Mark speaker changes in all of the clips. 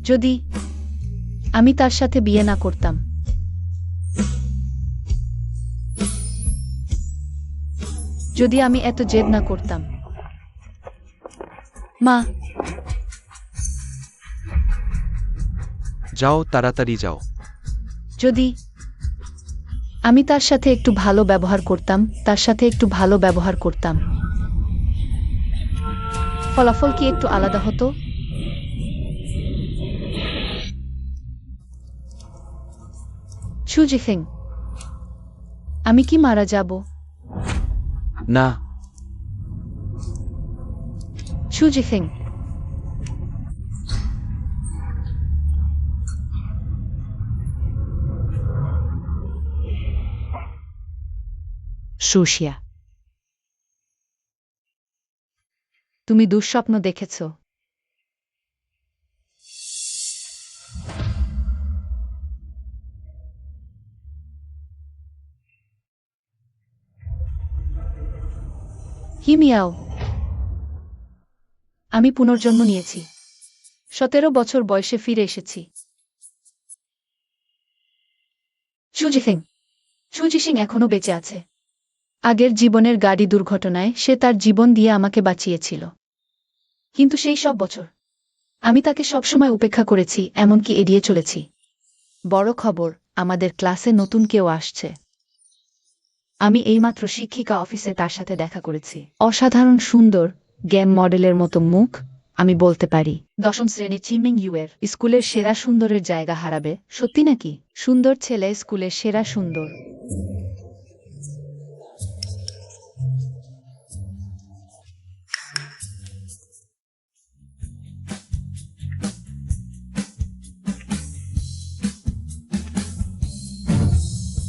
Speaker 1: যদি আমি তার সাথে বিয়ে না করতাম, যদি আমি এত জেদ না করতাম। মা,
Speaker 2: যাও, তাড়াতাড়ি যাও।
Speaker 1: যদি আমি তার সাথে একটু ভালো ব্যবহার করতাম, তার সাথে একটু ভালো ব্যবহার করতাম, ফলাফল কি একটু আলাদা হতো? সুজিফিং, আমি কি মারা যাব?
Speaker 2: না।
Speaker 1: সুজিফিং, সুশিয়া, তুমি দুঃস্বপ্ন দেখেছ। হিমিয়াও, আমি পুনর্জন্ম নিয়েছি। 17 বছর বয়সে ফিরে এসেছি। সুজিফিং, সুজি সিং এখনো বেঁচে আছে। আগের জীবনের গাড়ি দুর্ঘটনায় সে তার জীবন দিয়ে আমাকে বাঁচিয়েছিল। কিন্তু সেই সব বছর আমি তাকে সবসময় উপেক্ষা করেছি, এমনকি এড়িয়ে চলেছি। বড় খবর, আমাদের ক্লাসে নতুন কেউ আসছে। আমি এইমাত্র শিক্ষিকা অফিসে তার সাথে দেখা করেছি। অসাধারণ সুন্দর, গেম মডেলের মতো মুখ। আমি বলতে পারি 10ম শ্রেণীর চিমিং ইউয়ের স্কুলের সেরা সুন্দরের জায়গা হারাবে। সত্যি নাকি? সুন্দর ছেলে স্কুলের সেরা সুন্দর।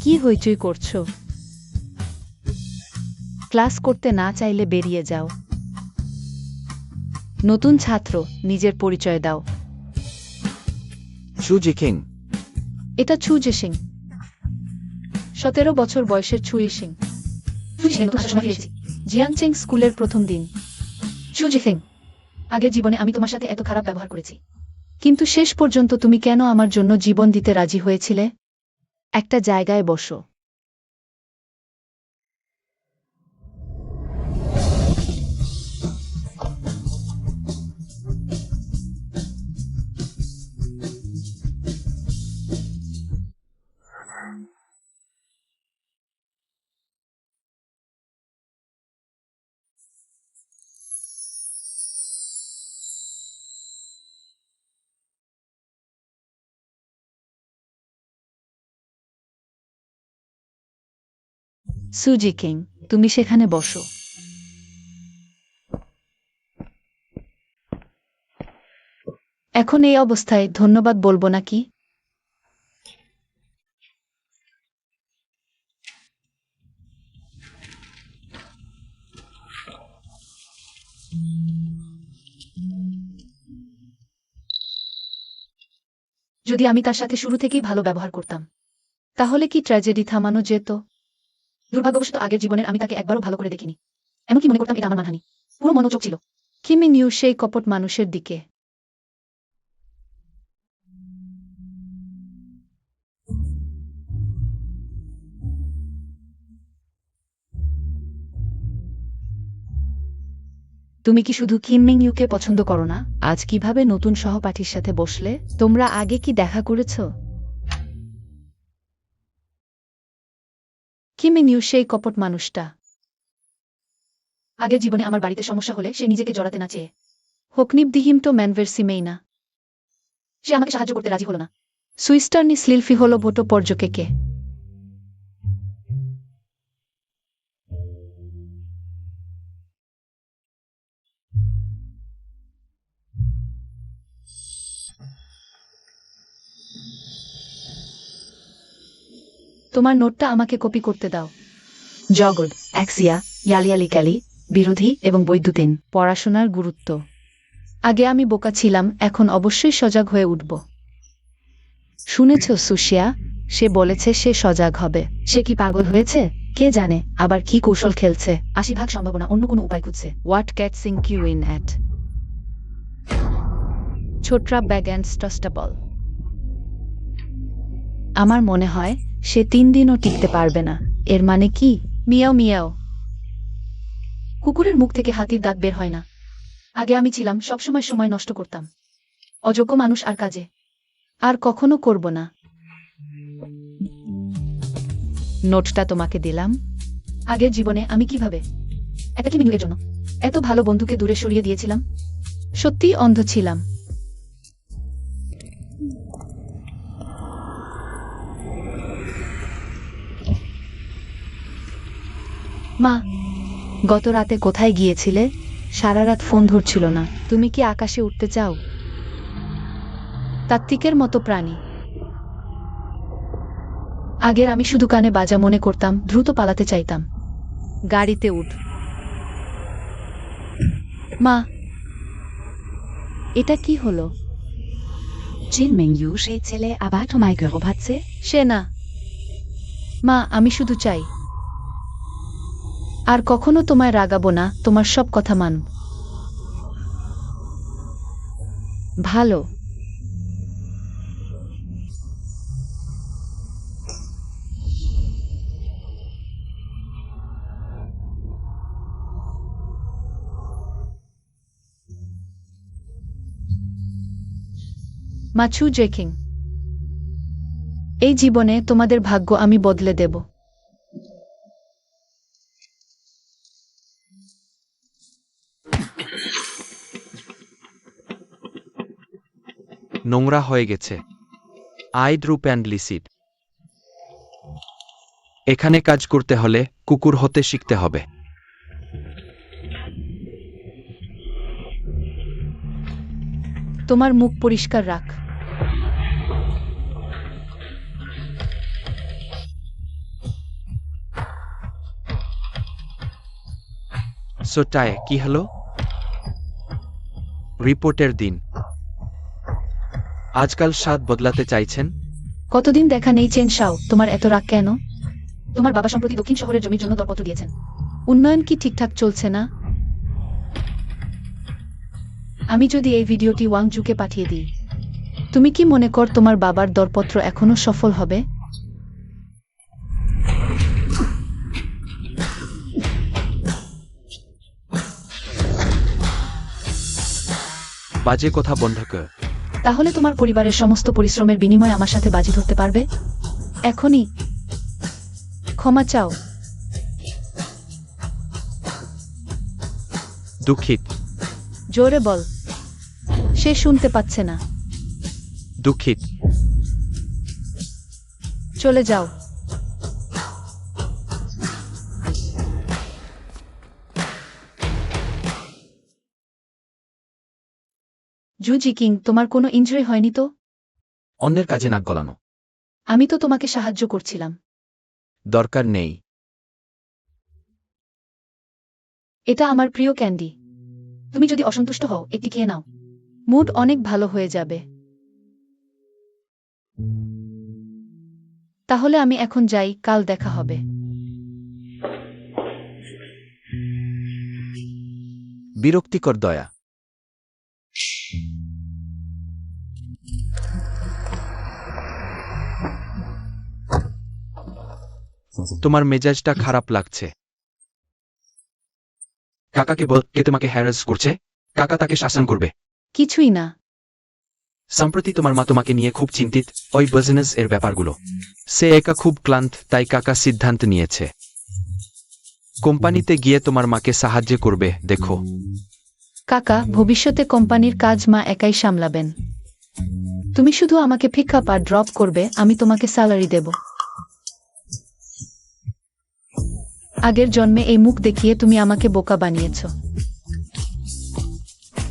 Speaker 1: কি হইচই করছো? ক্লাস করতে না চাইলে বেরিয়ে যাও। নতুন ছাত্র, নিজের পরিচয় দাও।
Speaker 2: সুজি কিং।
Speaker 1: এটা ছুজি সিং। 17 বছর বয়সের ছুই সিং। জিয়াংচেং স্কুলের প্রথম দিন। সুজি সিং, আগের জীবনে আমি তোমার সাথে এত খারাপ ব্যবহার করেছি, কিন্তু শেষ পর্যন্ত তুমি কেন আমার জন্য জীবন দিতে রাজি হয়েছিলে? একটা জায়গায় বসো। সুজি কিং, তুমি সেখানে বসো। এখন এই অবস্থায় ধন্যবাদ বলবো নাকি? যদি আমি তার সাথে শুরু থেকেই ভালো ব্যবহার করতাম, তাহলে কি ট্র্যাজেডি থামানো যেত? দুর্ভাগ্যবশত আগের জীবনের আমি তাকে একবারও ভালো করে দেখিনি। এমনকি মনে করতাম এটা আমার মানহানি। পুরো মনোযোগ ছিল কিমিং ইউ সেই কপট মানুষের দিকে। তুমি কি শুধু কিমিং ইউকে পছন্দ করো না? আজ কিভাবে নতুন সহপাঠীর সাথে বসলে? তোমরা আগে কি দেখা করেছ? কিমিং ইউ সেই কপট মানুষটা। আগের জীবনে আমার বাড়িতে সমস্যা হলে সে নিজেকে জড়াতে না চেয়ে হোকনিবদিহিম তো ম্যানভার্সিমেই না। সে আমাকে সাহায্য করতে রাজি হলো না। সুইস্টার্নি স্লিলফি হল ভোটো পর্যকেকে। তোমার নোটটা আমাকে কপি করতে দাও। জগৎ, অ্যাক্সিয়া, ইয়ালিয়ালিক্যালি, বিরোধী এবং বৈদ্যুতিন। পড়াশোনার গুরুত্ব। আগে আমি বোকা ছিলাম, এখন অবশ্যই সজাগ হয়ে উঠব। শুনেছ সুশিয়া? সে বলেছে সে সজাগ হবে। সে কি পাগল হয়েছে? কে জানে আবার কি কৌশল খেলছে। 80% সম্ভাবনা অন্য কোনো উপায় খুঁজছে। What cat sing Q in at ছোটরা ব্যাগেন্সটাস্টাবল। আমার মনে হয় সে 3 দিনও টিকতে পারবে না। এর মানে কি? Meow meow. কুকুরের মুখ থেকে হাতির দাঁত বের হয় না। আগে আমি ছিলাম, সবসময় সময় নষ্ট করতাম, অযোগ্য মানুষ আর কাজে। আর কখনো করব না। নোটটা তোমাকে দিলাম। আগের জীবনে আমি কিভাবে একাকী মিনুয়ের জন্য এত ভালো বন্ধুকে দূরে সরিয়ে দিয়েছিলাম। সত্যিই অন্ধ ছিলাম। মা, গত রাতে কোথায় গিয়েছিলে? সারা রাত ফোন ধরছিল না। তুমি কি আকাশে উঠতে চাও? তাত্ত্বিকের মতো প্রাণী। আগের আমি শুধু কানে বাজা মনে করতাম, দ্রুত পালাতে চাইতাম। গাড়িতে উঠ। মা, এটা কি হলো?
Speaker 3: জিনমিংইউ সেই ছেলে আবার তোমায় গৌরব হচ্ছে।
Speaker 1: সে না। মা, আমি শুধু চাই আর কখনো তোমায় রাগাবো না, তোমার সব কথা মানব। ভালো। মাছু জেকিং, এই জীবনে তোমাদের ভাগ্য আমি বদলে দেব।
Speaker 2: নোংরা হয়ে গেছে। আই ড্রুপ অ্যান্ড লিসিড। এখানে কাজ করতে হলে কুকুর হতে শিখতে হবে।
Speaker 1: তোমার মুখ পরিষ্কার রাখ।
Speaker 2: সোটায় কি হলো? রিপোর্টের দিন। আজকাল স্বাদ বদলাতে চাইছেন?
Speaker 1: কতদিন দেখা নেই চেন শাও, তোমার এত রাগ কেন? তোমার বাবা সম্প্রতি দক্ষিণ শহরের জমির জন্য দরপত্র দিয়েছেন। উন্নয়ন কি ঠিকঠাক চলছে না? আমি যদি এই ভিডিওটি ওয়াংজুকে পাঠিয়ে দিই, তুমি কি মনে কর তোমার বাবার দরপত্র এখনো সফল হবে?
Speaker 2: বাজে কথা বন্ধ কর।
Speaker 1: তাহলে তোমার পরিবারের সমস্ত পরিশ্রমের বিনিময়ে আমার সাথে বাজি ধরতে পারবে? এখনই ক্ষমা চাও।
Speaker 2: দুঃখিত।
Speaker 1: জোরে বল। সে শুনতে পাচ্ছে না।
Speaker 2: দুঃখিত।
Speaker 1: চলে যাও। জুজি কিং, তোমার কোনো ইনজুরি হয়নি তো?
Speaker 2: অন্যের কাজে নাক গলানো
Speaker 1: আমি তো তোমাকে সাহায্য করছিলাম।
Speaker 2: দরকার নেই।
Speaker 1: এটা আমার প্রিয় ক্যান্ডি। তুমি যদি অসন্তুষ্ট হও, একটি খেয়ে নাও। মুড অনেক ভালো হয়ে যাবে। তাহলে আমি এখন যাই, কাল দেখা হবে।
Speaker 2: বিরক্তিকর দয়া। তোমার মেজাজটা খারাপ লাগছে। কাকাকে বল, কে তোমাকে হ্যারাস করছে। কাকা তাকে শাসন করবে।
Speaker 1: কিছুই না।
Speaker 2: সম্প্রতি তোমার মা তোমাকে নিয়ে খুব চিন্তিত, ওই বিজনেস এর ব্যাপারগুলো। সে একা খুব ক্লান্ত, তাই কাকা সিদ্ধান্ত নিয়েছে কোম্পানিতে গিয়ে তোমার মাকে সাহায্য করবে। দেখো
Speaker 1: কাকা, ভবিষ্যতে কোম্পানির কাজ মা একাই সামলাবেন। তুমি শুধু আমাকে পিক আপ আর ড্রপ করবে, আমি তোমাকে স্যালারি দেব। আগের জন্মে এই মুখ দেখিয়ে তুমি আমাকে বোকা বানিয়েছ।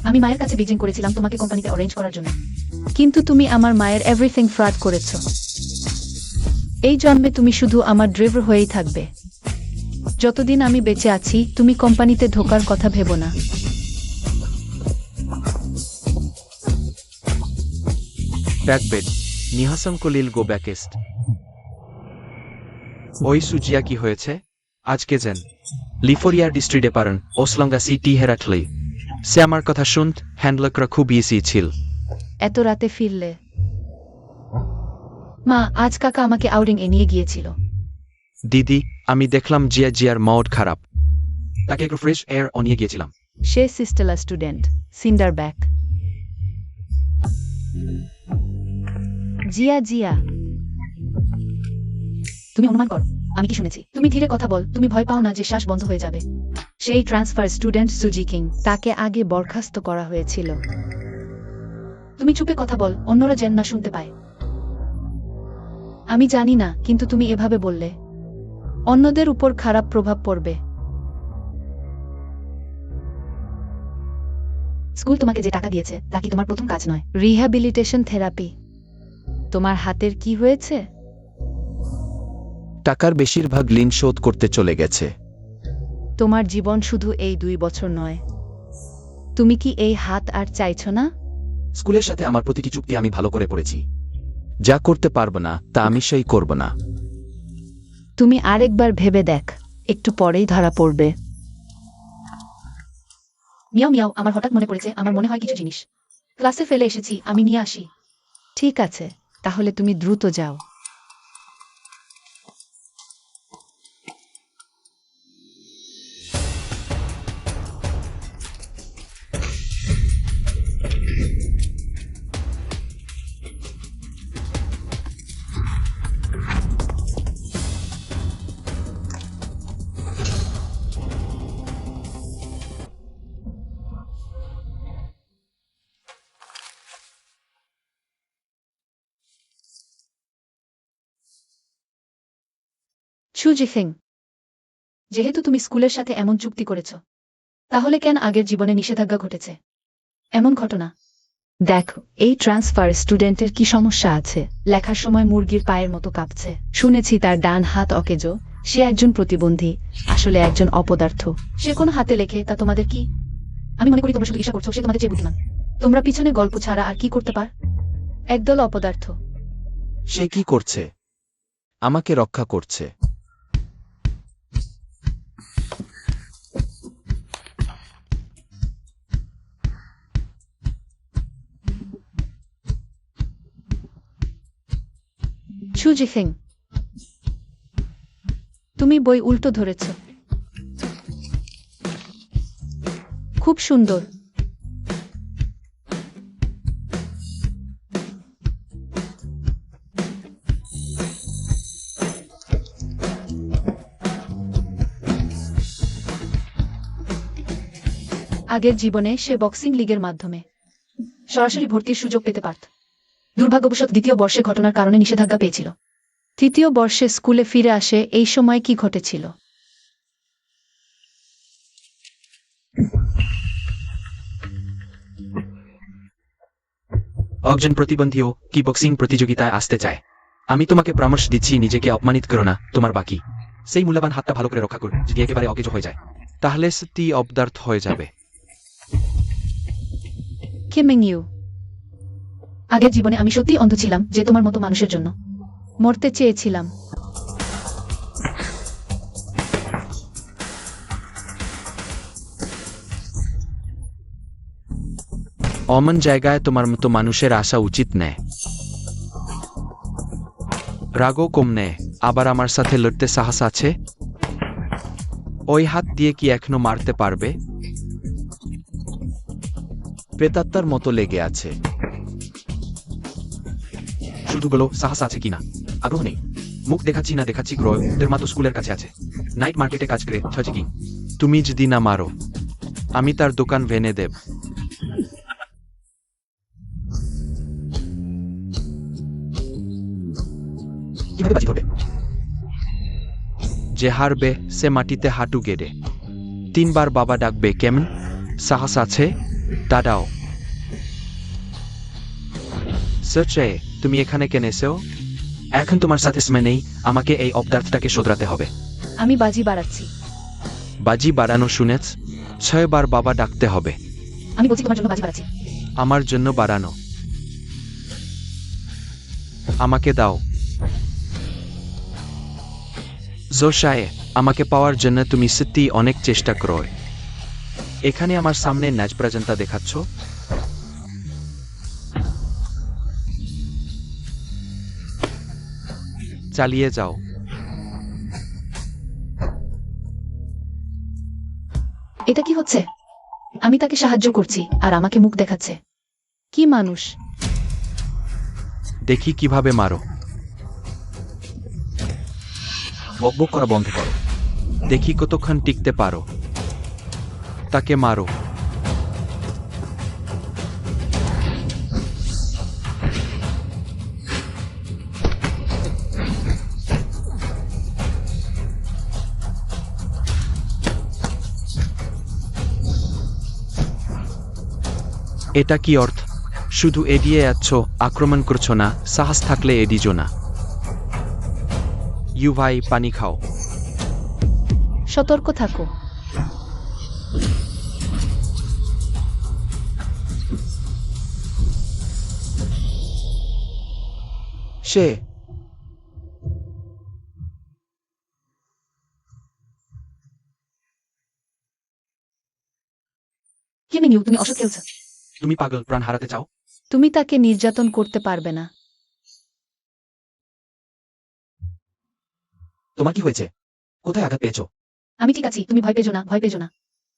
Speaker 1: আমি মায়ের কাছে বিজিং করেছিলাম তোমাকে কোম্পানিতে অরেঞ্জ করার জন্য, কিন্তু তুমি আমার মায়ের এভরিথিং ফ্রড করেছ। এই জন্মে তুমি শুধু আমার ড্রাইভার হয়েই থাকবে। যতদিন আমি বেঁচে আছি, তুমি কোম্পানিতে ঢোকার কথা ভেবো না।
Speaker 2: ব্যাকবেড নিহাসম কলিল গো ব্যাকেস্ট। ওই সুজিয়া কি হয়েছে? আজকে যেন লিফোরিয়ার ডিস্ট্রিক্টে পারেন ওসলঙ্গা সিটি হেরাটলি। সে আমার কথা শুনত, হ্যান্ডলকরা খুব ইসি ছিল।
Speaker 1: এত রাতে ফিরলে? মা, আজ কাকা আমাকে আউটিং এ নিয়ে গিয়েছিল।
Speaker 2: দিদি, আমি দেখলাম জিয়ার মুড খারাপ। তাকে একটু ফ্রেশ এয়ার নিয়ে গিয়েছিলাম।
Speaker 1: সে সিস্টেলা স্টুডেন্ট, সিন্ডার ব্যাক। জিয়া, তুমি অনুমান করো আমি কি শুনেছি। তুমি ধীরে কথা বল, তুমি ভয় পাও না যে শ্বাস বন্ধ হয়ে যাবে। সেই ট্রান্সফার স্টুডেন্ট সুজি কিং, তাকে আগে বরখাস্ত করা হয়েছিল। তুমি চুপে কথা বল, অন্যরা যেন না শুনতে পায়। আমি জানি না, কিন্তু তুমি এভাবে বললে অন্যদের উপর খারাপ প্রভাব পড়বে। স্কুল তোমাকে যে টাকা দিয়েছে তা কি তোমার প্রথম কাজ নয়? Rehabilitation therapy. তোমার হাতের কি হয়েছে?
Speaker 4: টাকার বেশিরভাগ ঋণ শোধ করতে চলে গেছে।
Speaker 1: তোমার জীবন শুধু এই 2 বছর নয়। তুমি কি এই হাত আর চাইছো না?
Speaker 4: স্কুলের সাথে আমার প্রতিটি চুক্তি আমি ভালো করে পড়েছি। যা করতে পারব না তা আমি সেই করব না।
Speaker 1: তুমি আরেকবার ভেবে দেখ, একটু পরেই ধরা পড়বে। মিয়াও, আমার হঠাৎ মনে পড়েছে, আমার মনে হয় কিছু জিনিস ক্লাসে ফেলে এসেছি, আমি নিয়ে আসি। ঠিক আছে, তাহলে তুমি দ্রুত যাও। সুজি সিং, যেহেতু তুমি স্কুলের সাথে এমন চুক্তি করেছ, তাহলে কেন আগের জীবনে নিষেধাজ্ঞা ঘটেছে? এমন ঘটনা দেখো, এই ট্রান্সফার স্টুডেন্টের কি সমস্যা আছে? লেখার সময় মুরগির পায়ের মতো কাঁপছে। শুনেছি তার ডান হাত অকেজো। সে একজন প্রতিবন্ধী, আসলে একজন অপদার্থ। সে কোনো হাতে লেখে, তা তোমাদের কি? আমি মনে করি তোমরা শুধু ঈর্ষা করছো, সে তোমাদের চেয়ে বুদ্ধিমান। তোমরা পিছনে গল্প ছাড়া আর কি করতে পার? একদল অপদার্থ।
Speaker 4: সে কি করছে? আমাকে রক্ষা করছে।
Speaker 1: সুজি সিং, তুমি বই উল্টো ধরেছ। খুব সুন্দর। আগের জীবনে সে বক্সিং লিগের মাধ্যমে সরাসরি ভর্তির সুযোগ পেতে পারত। দুর্ভাগ্যবশত দ্বিতীয় বর্ষে ঘটনার কারণে নিষেধাজ্ঞা পেয়েছিল। তৃতীয় বর্ষে স্কুলে ফিরে আসে। এই সময় কি ঘটেছিল?
Speaker 2: একজন প্রতিবন্ধীও কি বক্সিং প্রতিযোগিতায় আসতে চায়? আমি তোমাকে পরামর্শ দিচ্ছি, নিজেকে অপমানিত করো না। তোমার বাকি সেই মূল্যবান হাতটা ভালো করে রক্ষা করো। যদি একেবারে অকেজো হয়ে যায়, তাহলে সত্যি অপদার্থ হয়ে যাবে।
Speaker 1: কেমিং ইউ, আগের জীবনে আমি সত্যিই অন্ধ ছিলাম যে তোমার মতো মানুষের জন্য মরতে চেয়েছিলাম।
Speaker 2: অমন জায়গায় তোমার মতো মানুষের আসা উচিত নয়। রাগও কম নেয়, আবার আমার সাথে লড়তে সাহস আছে? ওই হাত দিয়ে কি এখনো মারতে পারবে?
Speaker 4: প্রেতাত্মার মতো লেগে আছে।
Speaker 2: শুধু বলো সাহস আছে কিনা। আগ্রহ নেই। মুখ দেখাচ্ছি না দেখাচ্ছি গ্রহ, তোর মা তো স্কুলের কাছে আছে, নাইট মার্কেটে কাজ করে ছয় কি। তুমি যদি না মারো, আমি তার দোকান ভেঙে দেব। কিভাবে বাজি ধরবে? যে হারবে সে মাটিতে হাঁটু গেড়ে 3 বার বাবা ডাকবে। কেমন সাহস আছে? দাঁড়াও। সচ্ছে, তুমি এখানে কেন এসেও? এখন তোমার সাথে সময় নেই, আমাকে এই অপদার্থটাকে শোধরাতে হবে।
Speaker 1: আমি বাজি বাড়াচ্ছি।
Speaker 2: বাজি বাড়ানো শুনেছ? 6 বার বাবা ডাকতে হবে।
Speaker 1: আমি বলছি তোমার জন্য বাজি বাড়াচ্ছি।
Speaker 2: আমার জন্য বাড়ানো। আমাকে দাও। জোশায়ে, আমাকে পাওয়ার জন্য তুমি সত্যি অনেক চেষ্টা করো। এখানে আমার সামনে নাচ প্রাজন্তা দেখাচ্ছ?
Speaker 5: চালিয়ে যাও।
Speaker 1: এটা কি হচ্ছে? আমি তাকে সাহায্য করছি আর আমাকে মুখ দেখাচ্ছে। কি মানুষ!
Speaker 5: দেখি কিভাবে মারো।
Speaker 2: বকবক করা বন্ধ করো।
Speaker 5: দেখি কতক্ষণ টিকতে পারো। তাকে মারো। এটা কি অর্থ? শুধু এড়িয়ে যাচ্ছ, আক্রমণ করছো না। সাহস থাকলে এড়িজো না। ইউ ভাই, পানি খাও।
Speaker 1: সতর্ক থাকো।
Speaker 4: সে
Speaker 1: কি মিনিউ, তুমি অসৎ খেলছ।
Speaker 2: তুমি পাগল, প্রাণ হারাতে চাও?
Speaker 1: তুমি তাকে নির্যাতন করতে পারবে না।
Speaker 2: তোমার কি হয়েছে? কোথায় আঘাত পেয়েছো?
Speaker 1: আমি ঠিক আছি, তুমি ভয় পেজো না, ভয় পেজো না।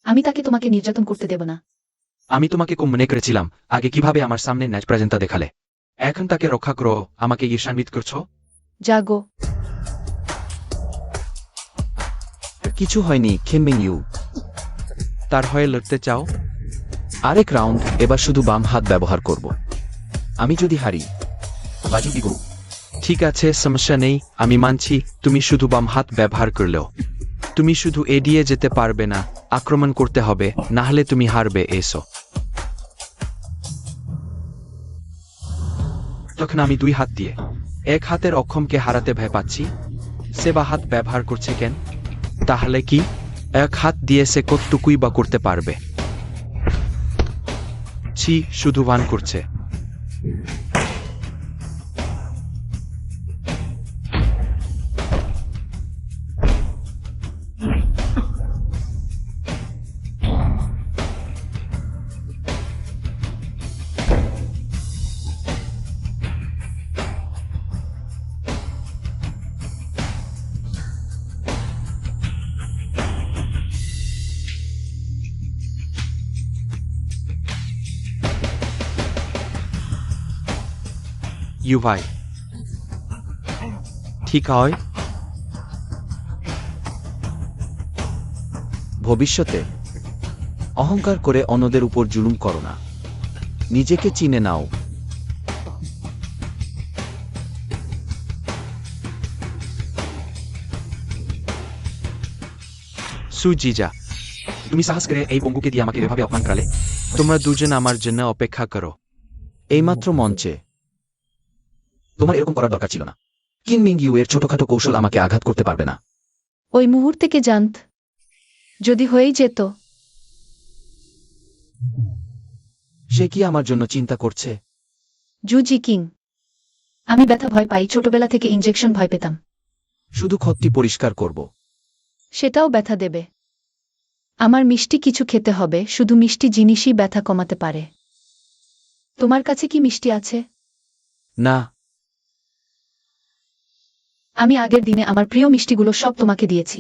Speaker 1: আমি তাকে তোমাকে নির্যাতন করতে দেব না।
Speaker 2: আমি তোমাকে কম মনে করেছিলাম। আগে কিভাবে আমার সামনে ন্যাচ প্রেজেন্টা দেখালে, এখন তাকে রক্ষা করো, আমাকে ঈর্ষান্বিত করছো।
Speaker 1: জাগো।
Speaker 4: কিছু হয়নি, খেমবিং ইউ।
Speaker 5: তার হয়ে লড়তে চাও?
Speaker 4: আরেক রাউন্ড, এবার শুধু বাম হাত ব্যবহার করব। আমি যদি হারি,
Speaker 2: বাজি দিব।
Speaker 5: ঠিক আছে, সমস্যা নেই, আমি মানছি। তুমি শুধু বাম হাত ব্যবহার করলেও তুমি শুধু এড়িয়ে যেতে পারবে না, আক্রমণ করতে হবে, না হলে তুমি হারবে। এসো।
Speaker 2: তখন আমি দুই হাত দিয়ে
Speaker 5: এক হাতের অক্ষমকে হারাতে ভয় পাচ্ছি। সে বা হাত ব্যবহার করছে কেন? তাহলে কি এক হাত দিয়ে সে কতটুকুই বা করতে পারবে? ছি, শুধু ভান করছে। ইউ ভাই, ঠিক হয়।
Speaker 4: ভবিষ্যতে অহংকার করে অন্যদের উপর জুলুম করো না, নিজেকে চিনে নাও।
Speaker 5: সুজিজা,
Speaker 2: তুমি সাহস করে এই পঙ্গুকে দিয়ে আমাকে এভাবে অপমান করালে।
Speaker 5: তোমরা দুজন আমার জন্য অপেক্ষা করো।
Speaker 4: এইমাত্র মঞ্চে
Speaker 2: তোমার এরকম করার দরকার ছিল না। কিন মিং ইউ এর ছোটখাটো কৌশল আমাকে আঘাত করতে পারবে না।
Speaker 1: ওই মুহূর্তে কে জানত, যদি হয়েই যেত।
Speaker 4: সে কি আমার জন্য চিন্তা করছে?
Speaker 1: জুজি কিং, আমি ব্যথা ভয় পাই, ছোটবেলা থেকে ইনজেকশন ভয় পেতাম।
Speaker 4: শুধু ক্ষতটি পরিষ্কার করব।
Speaker 1: সেটাও ব্যথা দেবে। আমার মিষ্টি কিছু খেতে হবে, শুধু মিষ্টি জিনিসই ব্যথা কমাতে পারে। তোমার কাছে কি মিষ্টি আছে?
Speaker 4: না,
Speaker 1: আমি আগের দিনে আমার প্রিয় মিষ্টিগুলো সব তোমাকে দিয়েছি।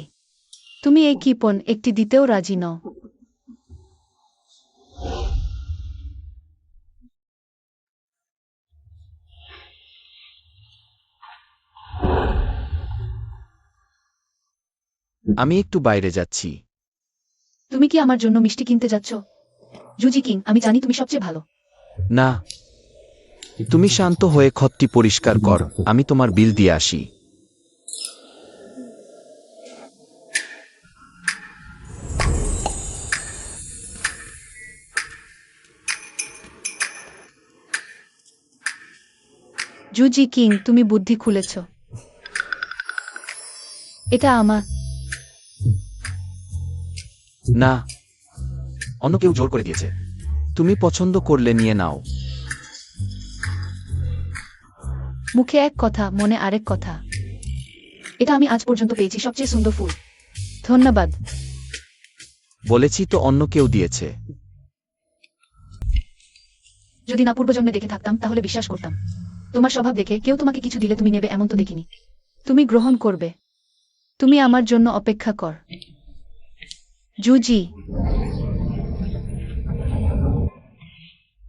Speaker 1: তুমি এই কিপন একটি দিতেও রাজি নও।
Speaker 4: আমি একটু বাইরে যাচ্ছি।
Speaker 1: তুমি কি আমার জন্য মিষ্টি কিনতে যাচ্ছ? জুজি কিং, আমি জানি তুমি সবচেয়ে ভালো।
Speaker 4: না, তুমি শান্ত হয়ে ক্ষতটি পরিষ্কার কর, আমি তোমার বিল দিয়ে আসি।
Speaker 1: জুজি কিং, তুমি বুদ্ধি খুলেছ। এটা আমার।
Speaker 4: না,
Speaker 2: অন্য কেউ জোর করে দিয়েছে।
Speaker 4: তুমি পছন্দ করলে নিয়ে নাও।
Speaker 1: মুখে এক কথা, মনে আরেক কথা। এটা আমি আজ পর্যন্ত পেয়েছি সবচেয়ে সুন্দর ফুল। ধন্যবাদ।
Speaker 4: বলেছি তো অন্য কেউ দিয়েছে।
Speaker 1: যদি না পূর্বজন্মে দেখে থাকতাম তাহলে বিশ্বাস করতাম। তোমার স্বভাব দেখে কেউ তোমাকে কিছু দিলে তুমি নেবে এমন তো দেখিনি। তুমি গ্রহণ করবে। তুমি আমার জন্য অপেক্ষা কর। জুজি,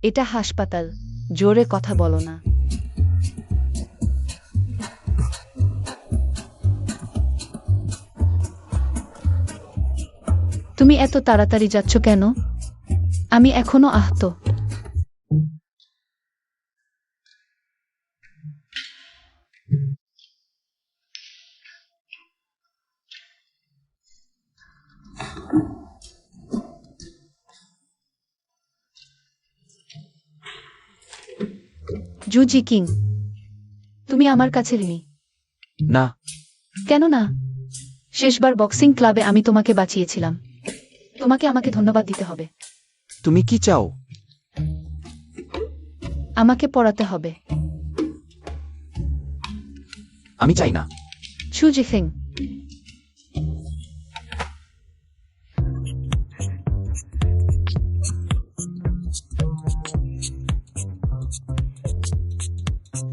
Speaker 1: এটা হাসপাতাল, জোরে কথা বলো না। তুমি এত তাড়াতাড়ি যাচ্ছ কেন? আমি এখনো আহত। জুজি কিং, তুমি আমার কাছে ঋণী।
Speaker 2: না,
Speaker 1: কেন না? শেষবার বক্সিং ক্লাবে আমি তোমাকে বাঁচিয়েছিলাম। তোমাকে আমাকে ধন্যবাদ দিতে হবে।
Speaker 4: তুমি কি চাও?
Speaker 1: আমাকে পড়াতে হবে।
Speaker 4: আমি চাই না।
Speaker 1: ছু জিফিং,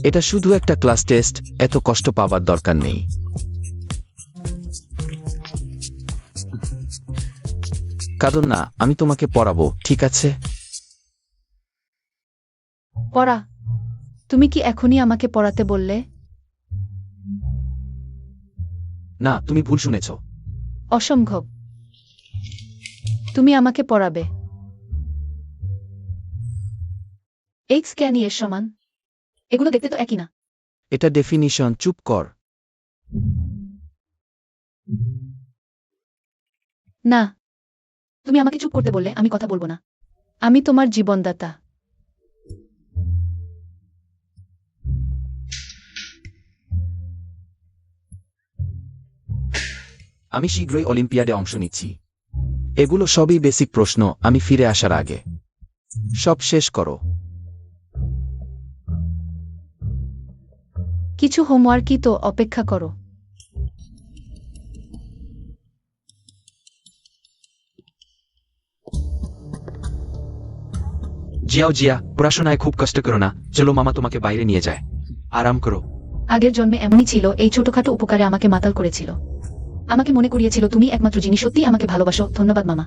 Speaker 4: এটা শুধু একটা ক্লাস টেস্ট, এত কষ্ট পাওয়ার দরকার নেই। কাঁদো না, আমি তোমাকে পড়াবো, ঠিক আছে?
Speaker 1: পড়া? তুমি কি এখনই আমাকে পড়াতে বললে?
Speaker 2: না, তুমি ভুল শুনেছ।
Speaker 1: অসম্ভব। তুমি আমাকে পড়াবে। এক্স কেন এর সমান? এগুলো দেখতে তো একই না।
Speaker 4: এটা ডেফিনিশন। চুপ কর।
Speaker 1: না, তুমি আমাকে চুপ করতে বললে আমি কথা বলবো না। আমি তোমার জীবনদাতা।
Speaker 4: আমি শীঘ্রই অলিম্পিয়াডে অংশ নিচ্ছি। এগুলো সবই বেসিক প্রশ্ন, আমি ফিরে আসার আগে। সব শেষ করো।
Speaker 1: কিছু হোমওয়ার্কই তো, অপেক্ষা করো।
Speaker 2: জিয়াও জিয়া, পড়াশোনায় খুব কষ্ট করো না। চলো মামা তোমাকে বাইরে নিয়ে যায়। আরাম করো।
Speaker 1: আগের জন্মে এমনই ছিল, এই ছোটখাটো উপকারে আমাকে মাতাল করেছিল। আমাকে মনে করিয়েছিল তুমি একমাত্র যিনি সত্যিই আমাকে ভালোবাসো। ধন্যবাদ মামা।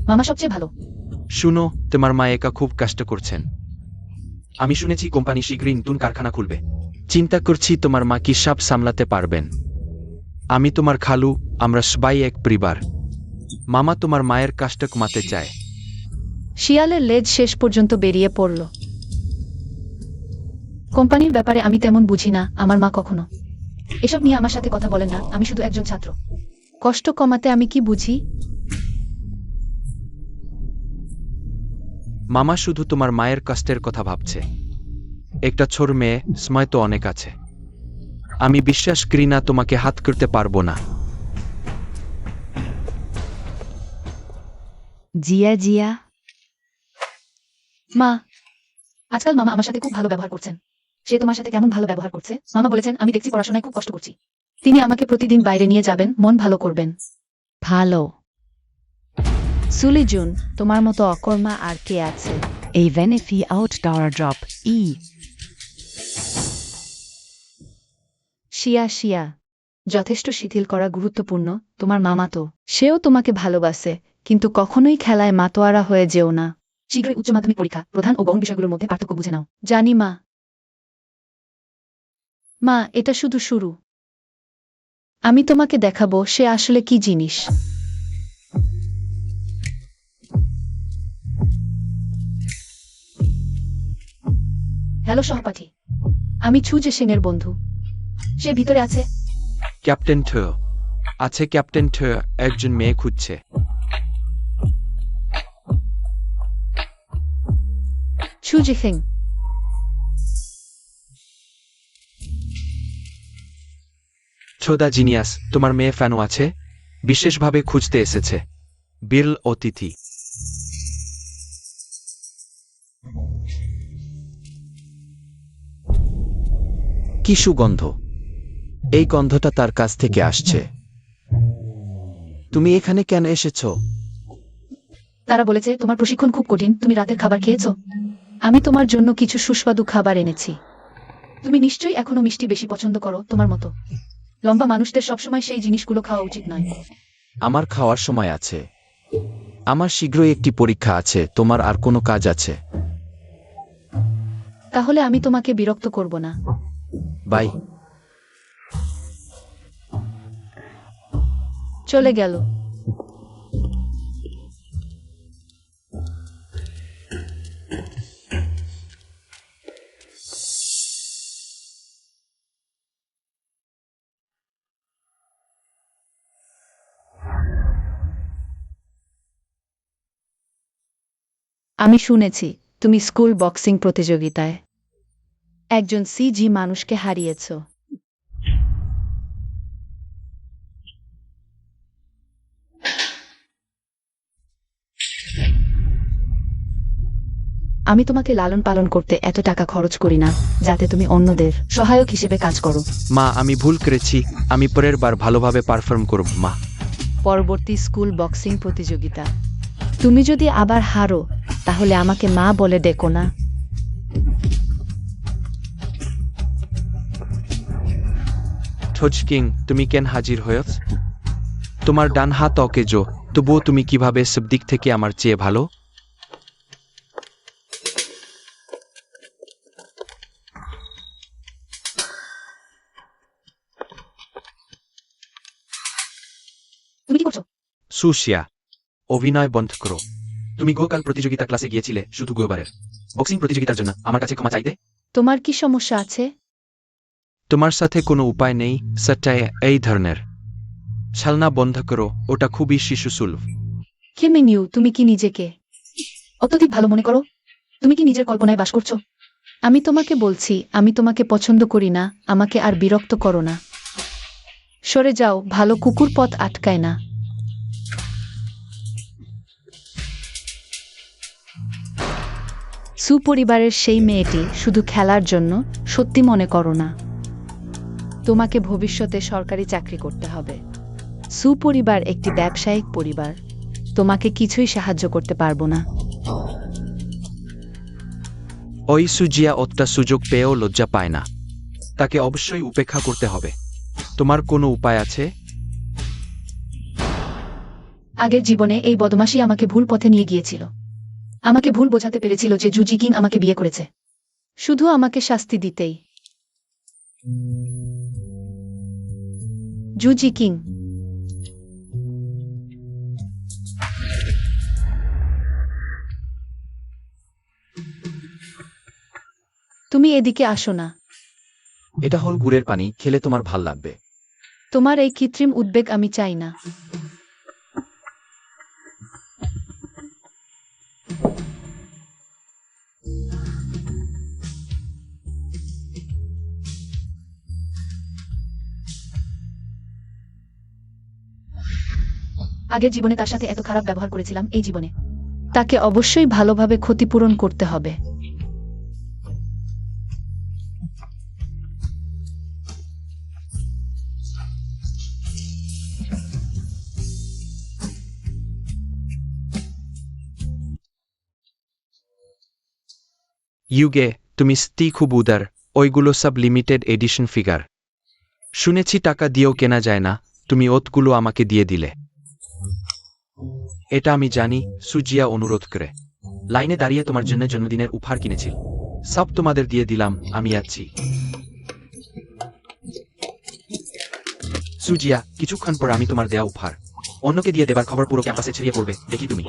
Speaker 1: মামা সবচেয়ে ভালো।
Speaker 5: শুনো, তোমার মা একা খুব কষ্ট করছেন।
Speaker 2: আমি শুনেছি কোম্পানি শীঘ্রই নতুন কারখানা খুলবে।
Speaker 5: চিন্তা করছি তোমার মা কি সব সামলাতে পারবেন। আমি তোমার খালু, আমরা সবাই এক পরিবার। মামা তোমার মায়ের কষ্ট কমাতে চায়।
Speaker 1: শিয়ালের লেজ শেষ পর্যন্ত বেরিয়ে পড়ল। কোম্পানির ব্যাপারে আমি তেমন বুঝি না, আমার মা কখনো এসব নিয়ে আমার সাথে কথা বলেন না। আমি শুধু একজন ছাত্র। কষ্ট কমাতে আমি কি বুঝি?
Speaker 5: মামা শুধু তোমার মায়ের কষ্টের কথা ভাবছে। একটা ছোট মেয়ে, সময় তো অনেক আছে। আমি বিশ্বাস করি না তোমাকে হাত করতে পারবো না।
Speaker 3: জিয়া জিয়া,
Speaker 1: মা, আজকাল মামা আমার সাথে খুব ভালো ব্যবহার করছেন। সে তোমার সাথে কেমন ভালো ব্যবহার করছে? মামা বলেছেন আমি দেখছি পড়াশোনায় খুব কষ্ট করছি। তিনি আমাকে প্রতিদিন বাইরে নিয়ে যাবেন, মন ভালো করবেন।
Speaker 3: ভালো।
Speaker 1: সুলিজুন, তোমার মতো অকর্মা আর কে আছে?
Speaker 3: এই ভেনেফি Outdauerjob,
Speaker 1: শিয়া শিয়া, যথেষ্ট শিথিল করা গুরুত্বপূর্ণ। তোমার মামা তো, সেও তোমাকে ভালোবাসে, কিন্তু কখনোই খেলায় মাতোয়ারা হয়ে যেও না। শীঘ্রই উচ্চ মাধ্যমিক পরীক্ষা, প্রধান ও গৌণ বিষয়গুলোর মধ্যে পার্থক্য বুঝে নাও। জানি মা। মা, এটা শুধু শুরু। আমি তোমাকে দেখাবো সে আসলে কি জিনিস। হ্যালো সহপাঠী, আমি ছু যে সিংয়ের বন্ধু। সে ভিতরে আছে।
Speaker 5: ক্যাপ্টেন ঠ আছে। ক্যাপ্টেন ঠ একজন মেয়ে খুঁজছে।
Speaker 1: ছু জিফিং,
Speaker 5: ছোদা জিনিয়াস, তোমার মেয়ে ফ্যানো আছে, বিশেষভাবে খুঁজতে এসেছে। বিরল অতিথি।
Speaker 4: কি সুগন্ধ! এই গন্ধটা তার কাছ থেকে আসছে। তুমি এখানে কেন এসেছো?
Speaker 1: তারা বলেছে তোমার প্রশিক্ষণ খুব কঠিন, তুমি রাতের খাবার খেয়েছো। আমি তোমার জন্য কিছু সুস্বাদু খাবার এনেছি। তুমি নিশ্চয়ই এখনো মিষ্টি বেশি পছন্দ করো, তোমার মতো। লম্বা মানুষদের সবসময় সেই জিনিসগুলো খাওয়া উচিত নয়।
Speaker 4: আমার খাওয়ার সময় আছে। আমার শীঘ্রই একটি পরীক্ষা আছে। তোমার আর কোনো কাজ আছে?
Speaker 1: তাহলে আমি তোমাকে বিরক্ত করব না।
Speaker 4: বাই।
Speaker 1: চলে গেল। আমি শুনেছি তুমি স্কুল বক্সিং প্রতিযোগিতায় একজন সিজি মানুষকে হারিয়েছ। আমি তোমাকে লালন পালন করতে এত টাকা খরচ করি না যাতে তুমি অন্যদের সহায়ক হিসেবে কাজ করো।
Speaker 5: মা, আমি ভুল করেছি। আমি পরের বার ভালোভাবে পারফর্ম করব মা।
Speaker 1: পরবর্তী স্কুল বক্সিং প্রতিযোগিতা তুমি যদি আবার হারো তাহলে আমাকে মা বলে ডেকো না।
Speaker 5: ঠোজ কিং, তুমি কেন হাজির হয়েছ? তোমার ডান হাত অকেজো, তবুও তুমি কিভাবে সব দিক থেকে আমার চেয়ে ভালো?
Speaker 1: তুমি কি করছো?
Speaker 5: সুশিয়া,
Speaker 2: অভিনয় বন্ধ করো। তুমি গতকাল প্রতিযোগিতা ক্লাসে গিয়েছিলে শুধু গোবারের বক্সিং প্রতিযোগিতার জন্য আমার কাছে ক্ষমা চাইতে।
Speaker 1: তোমার কি সমস্যা আছে?
Speaker 5: তোমার সাথে কোনো উপায় নেই? সেটাই এই ধরনের ছালনা বন্ধ করো, ওটা খুবই শিশুসুলভ।
Speaker 1: কেমেনিউ, তুমি কি নিজেকে অত্যধিক ভালো মনে করো? তুমি কি নিজের কল্পনায় বাস করছো? আমি তোমাকে বলছি আমি তোমাকে পছন্দ করি না। আমাকে আর বিরক্ত করো না। সরে যাও, ভালো কুকুর পথ আটকায় না। সুপরিবারের সেই মেয়েটি শুধু খেলার জন্য সত্যি মনে করো না। তোমাকে ভবিষ্যতে সরকারি চাকরি করতে হবে। সুপরিবার একটি ব্যবসায়িক পরিবার। তোমাকে কিছুই সাহায্য করতে পারবো না।
Speaker 5: ওই সুজিয়া ওটা সুযোগ পেয়েও লজ্জা পায় না। তাকে অবশ্যই উপেক্ষা করতে হবে। তোমার কোনো উপায় আছে?
Speaker 1: আগের জীবনে এই বদমাশি আমাকে ভুল পথে নিয়ে গিয়েছিল। আমাকে ভুল বোঝাতে পেরেছিল যে জুজি কিং আমাকে বিয়ে করেছে শুধু আমাকে শাস্তি দিতেই। জুজি কিং, তুমি এদিকে আসো না।
Speaker 4: এটা হল গুড়ের পানি, খেলে তোমার ভাল লাগবে।
Speaker 1: তোমার এই কৃত্রিম উদ্বেগ আমি চাই না। আগের জীবনে তার সাথে এত খারাপ ব্যবহার করেছিলাম, এই জীবনে তাকে অবশ্যই ভালোভাবে ক্ষতিপূরণ করতে হবে।
Speaker 5: ইউগে, তুমি খুব উদার। ওইগুলো সব লিমিটেড এডিশন ফিগার। শুনেছি টাকা দিয়েও কেনা যায় না। তুমি ওতগুলো আমাকে দিয়ে দিলে। এটা আমি জানি। সুজিয়া অনুরোধ করে
Speaker 2: লাইনে দাঁড়িয়ে তোমার জন্য জন্মদিনের উপহার কিনেছিল।
Speaker 5: সব তোমাদের দিয়ে দিলাম, আমি যাচ্ছি।
Speaker 2: সুজিয়া, কিছুক্ষণ পর আমি তোমার দেয়া উপহার অন্যকে দিয়ে দেবার খবর পুরো ক্যাম্পাসে ছড়িয়ে পড়বে। দেখি তুমি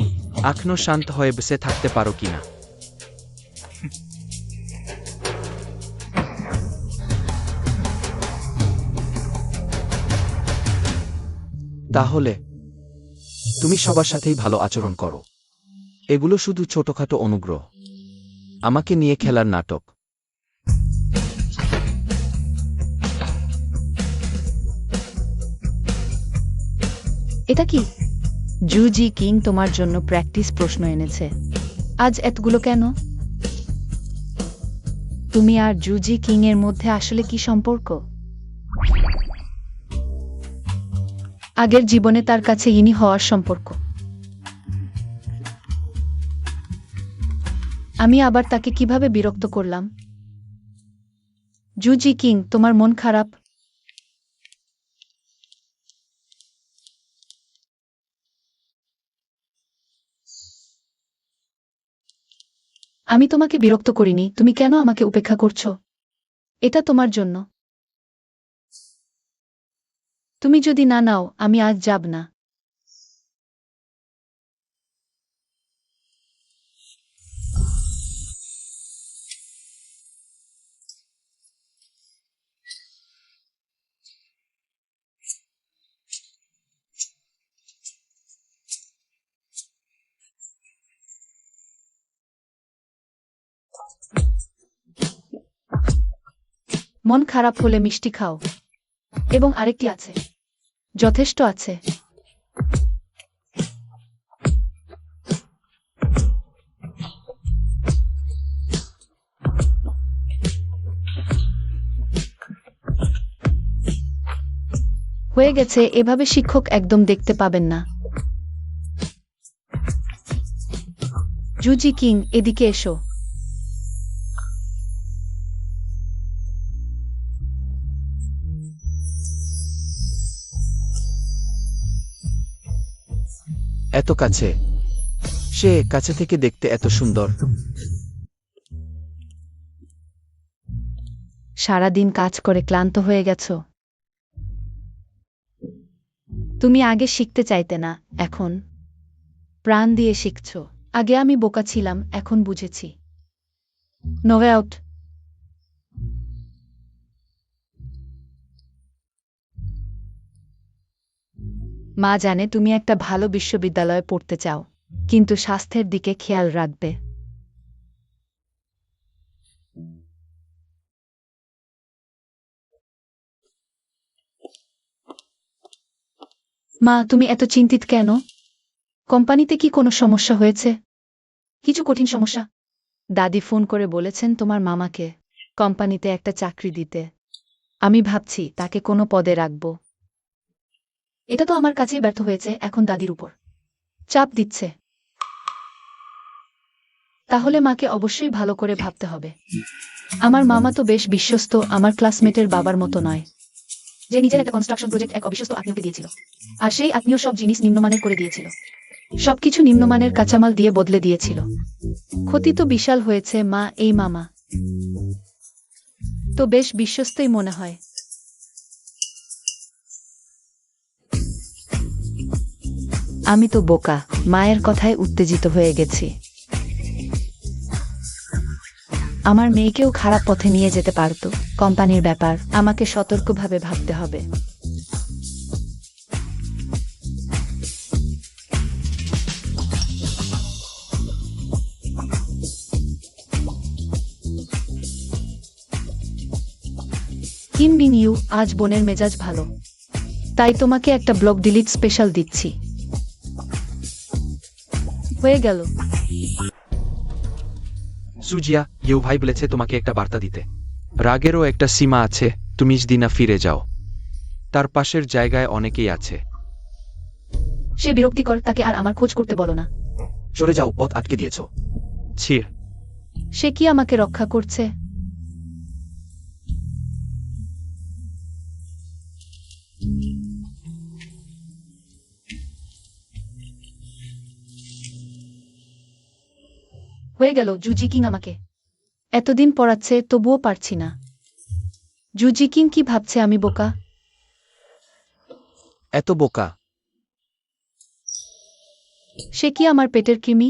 Speaker 5: এখনো শান্ত হয়ে বসে থাকতে পারো কিনা।
Speaker 4: তাহলে তুমি সবার সাথেই ভালো আচরণ করো। এগুলো শুধু ছোটখাটো অনুগ্রহ। আমাকে নিয়ে খেলার নাটক।
Speaker 1: এটা কি? জুজি কিং তোমার জন্য প্র্যাকটিস প্রশ্ন এনেছে। আজ এতগুলো কেন? তুমি আর জুজি কিং এর মধ্যে আসলে কি সম্পর্ক? আগের জীবনে তার কাছে ইনি হওয়ার সম্পর্ক। আমি আবার তাকে কিভাবে বিরক্ত করলাম? জুজি কিং, তোমার মন খারাপ? আমি তোমাকে বিরক্ত করিনি, তুমি কেন আমাকে উপেক্ষা করছো? এটা তোমার জন্য। তুমি যদি না নাও, আমি আজ যাব না। মন খারাপ হলে মিষ্টি খাও। এবং আরেকটি আছে। যথেষ্ট আছে। হয়ে গেছে, এভাবে শিক্ষক একদম দেখতে পাবেন না। জুজি কিং, এদিকে এসো।
Speaker 4: এত কাছে, সে কাছে থেকে দেখতে এত সুন্দর।
Speaker 1: সারাদিন কাজ করে ক্লান্ত হয়ে গেছো। তুমি আগে শিখতে চাইতে না, এখন প্রাণ দিয়ে শিখছো। আগে আমি বোকা ছিলাম, এখন বুঝেছি। No way out. মা জানে তুমি একটা ভালো বিশ্ববিদ্যালয়ে পড়তে চাও, কিন্তু স্বাস্থ্যের দিকে খেয়াল রাখবে। মা, তুমি এত চিন্তিত কেন? কোম্পানিতে কি কোনো সমস্যা হয়েছে? কিছু কঠিন সমস্যা? দাদি ফোন করে বলেছেন তোমার মামাকে কোম্পানিতে একটা চাকরি দিতে। আমি ভাবছি তাকে কোনো পদে রাখব। এটা তো আমার কাছেই ব্যর্থ হয়েছে, এখন দাদির উপর চাপ দিচ্ছে। তাহলে মাকে অবশ্যই ভালো করে ভাবতে হবে। আমার মামা তো বেশ বিশ্বস্ত, আমার ক্লাসমেটের বাবার মতো নয়, যে নিজের একটা কনস্ট্রাকশন প্রজেক্ট এক অবিশ্বস্ত আত্মীয়কে দিয়েছিল, আর সেই আত্মীয় সব জিনিস নিম্নমানের করে দিয়েছিল। সবকিছু নিম্নমানের কাঁচামাল দিয়ে বদলে দিয়েছিল। ক্ষতি তো বিশাল হয়েছে মা। এই মামা তো বেশ বিশ্বস্তই মনে হয়। আমি তো বোকা, মায়ের কথায় উত্তেজিত হয়ে গেছি। আমার মেয়েকেও খারাপ পথে নিয়ে যেতে পারত। কোম্পানির ব্যাপার, আমাকে সতর্কভাবে ভাবতে হবে। কিম বিং ইউ, আজ বোনের মেজাজ ভালো, তাই তোমাকে একটা ব্লক ডিলিট স্পেশাল দিচ্ছি। হয়ে গেল।
Speaker 2: সুজিয়া, ইউ ভাই বলেছে তোমাকে একটা বার্তা দিতে। রাগেরও একটা সীমা আছে, তুমি যদি না ফিরে যাও। তার পাশের জায়গায় অনেকেই আছে।
Speaker 1: সে বিরক্তিকর, তাকে আর আমার খোঁজ করতে বলো না।
Speaker 4: সরে যাও, পথ আটকে দিয়েছ।
Speaker 2: ছি।
Speaker 1: সে কি আমাকে রক্ষা করছে? হয়ে গেল। জুজি কিং আমাকে এতদিন পড়াচ্ছে, তবুও পারছি না। জুজি কিং কি ভাবছে আমি বোকা?
Speaker 4: এত বোকা?
Speaker 1: সে কি আমার পেটের কৃমি?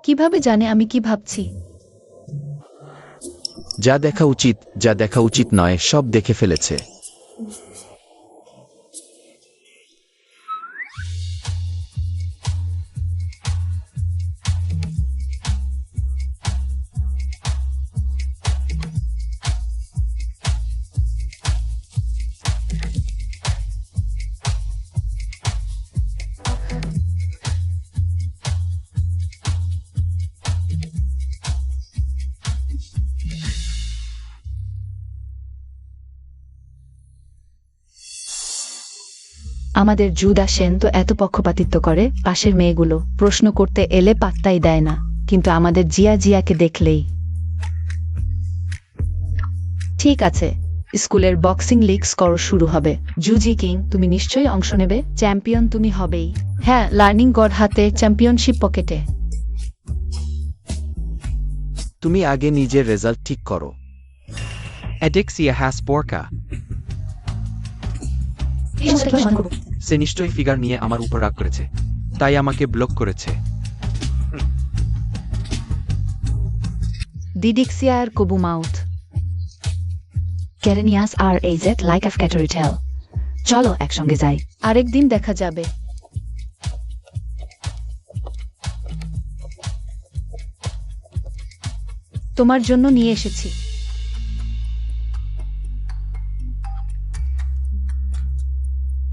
Speaker 1: কিভাবে জানে আমি কি ভাবছি?
Speaker 4: যা দেখা উচিত, যা দেখা উচিত নয়, সব দেখে ফেলেছে।
Speaker 1: আমাদের জুদা সেন তো এত পক্ষপাতিত্ব করে, পাশের মেয়েগুলো প্রশ্ন করতে এলে পাত্তাই দেয় না, কিন্তু আমাদের জিয়া জিয়াকে দেখলেই। ঠিক আছে, স্কুলের বক্সিং লিগ স্কোর শুরু হবে। জুজি কিং, তুমি নিশ্চয়ই অংশ নেবে। চ্যাম্পিয়ন তুমি হবেই। হ্যাঁ, লার্নিং গড হাতে, চ্যাম্পিয়নশিপ পকেটে।
Speaker 4: তুমি আগে নিজের রেজাল্ট ঠিক করো।
Speaker 5: অ্যাডেক্সিয়া হ্যাস বোরকা।
Speaker 1: এই সমস্যাটা কিভাবে সমাধান করবো?
Speaker 5: সে নিশ্চয়ই ফিগার নিয়ে আমার উপর রাগ করেছে, তাই আমাকে ব্লক করেছে।
Speaker 1: Didixia er kobu maut.
Speaker 3: Kerenias RAZ like of Cateritel. চলো একসঙ্গে যাই।
Speaker 1: আরেকদিন দেখা যাবে। তোমার জন্য নিয়ে এসেছি।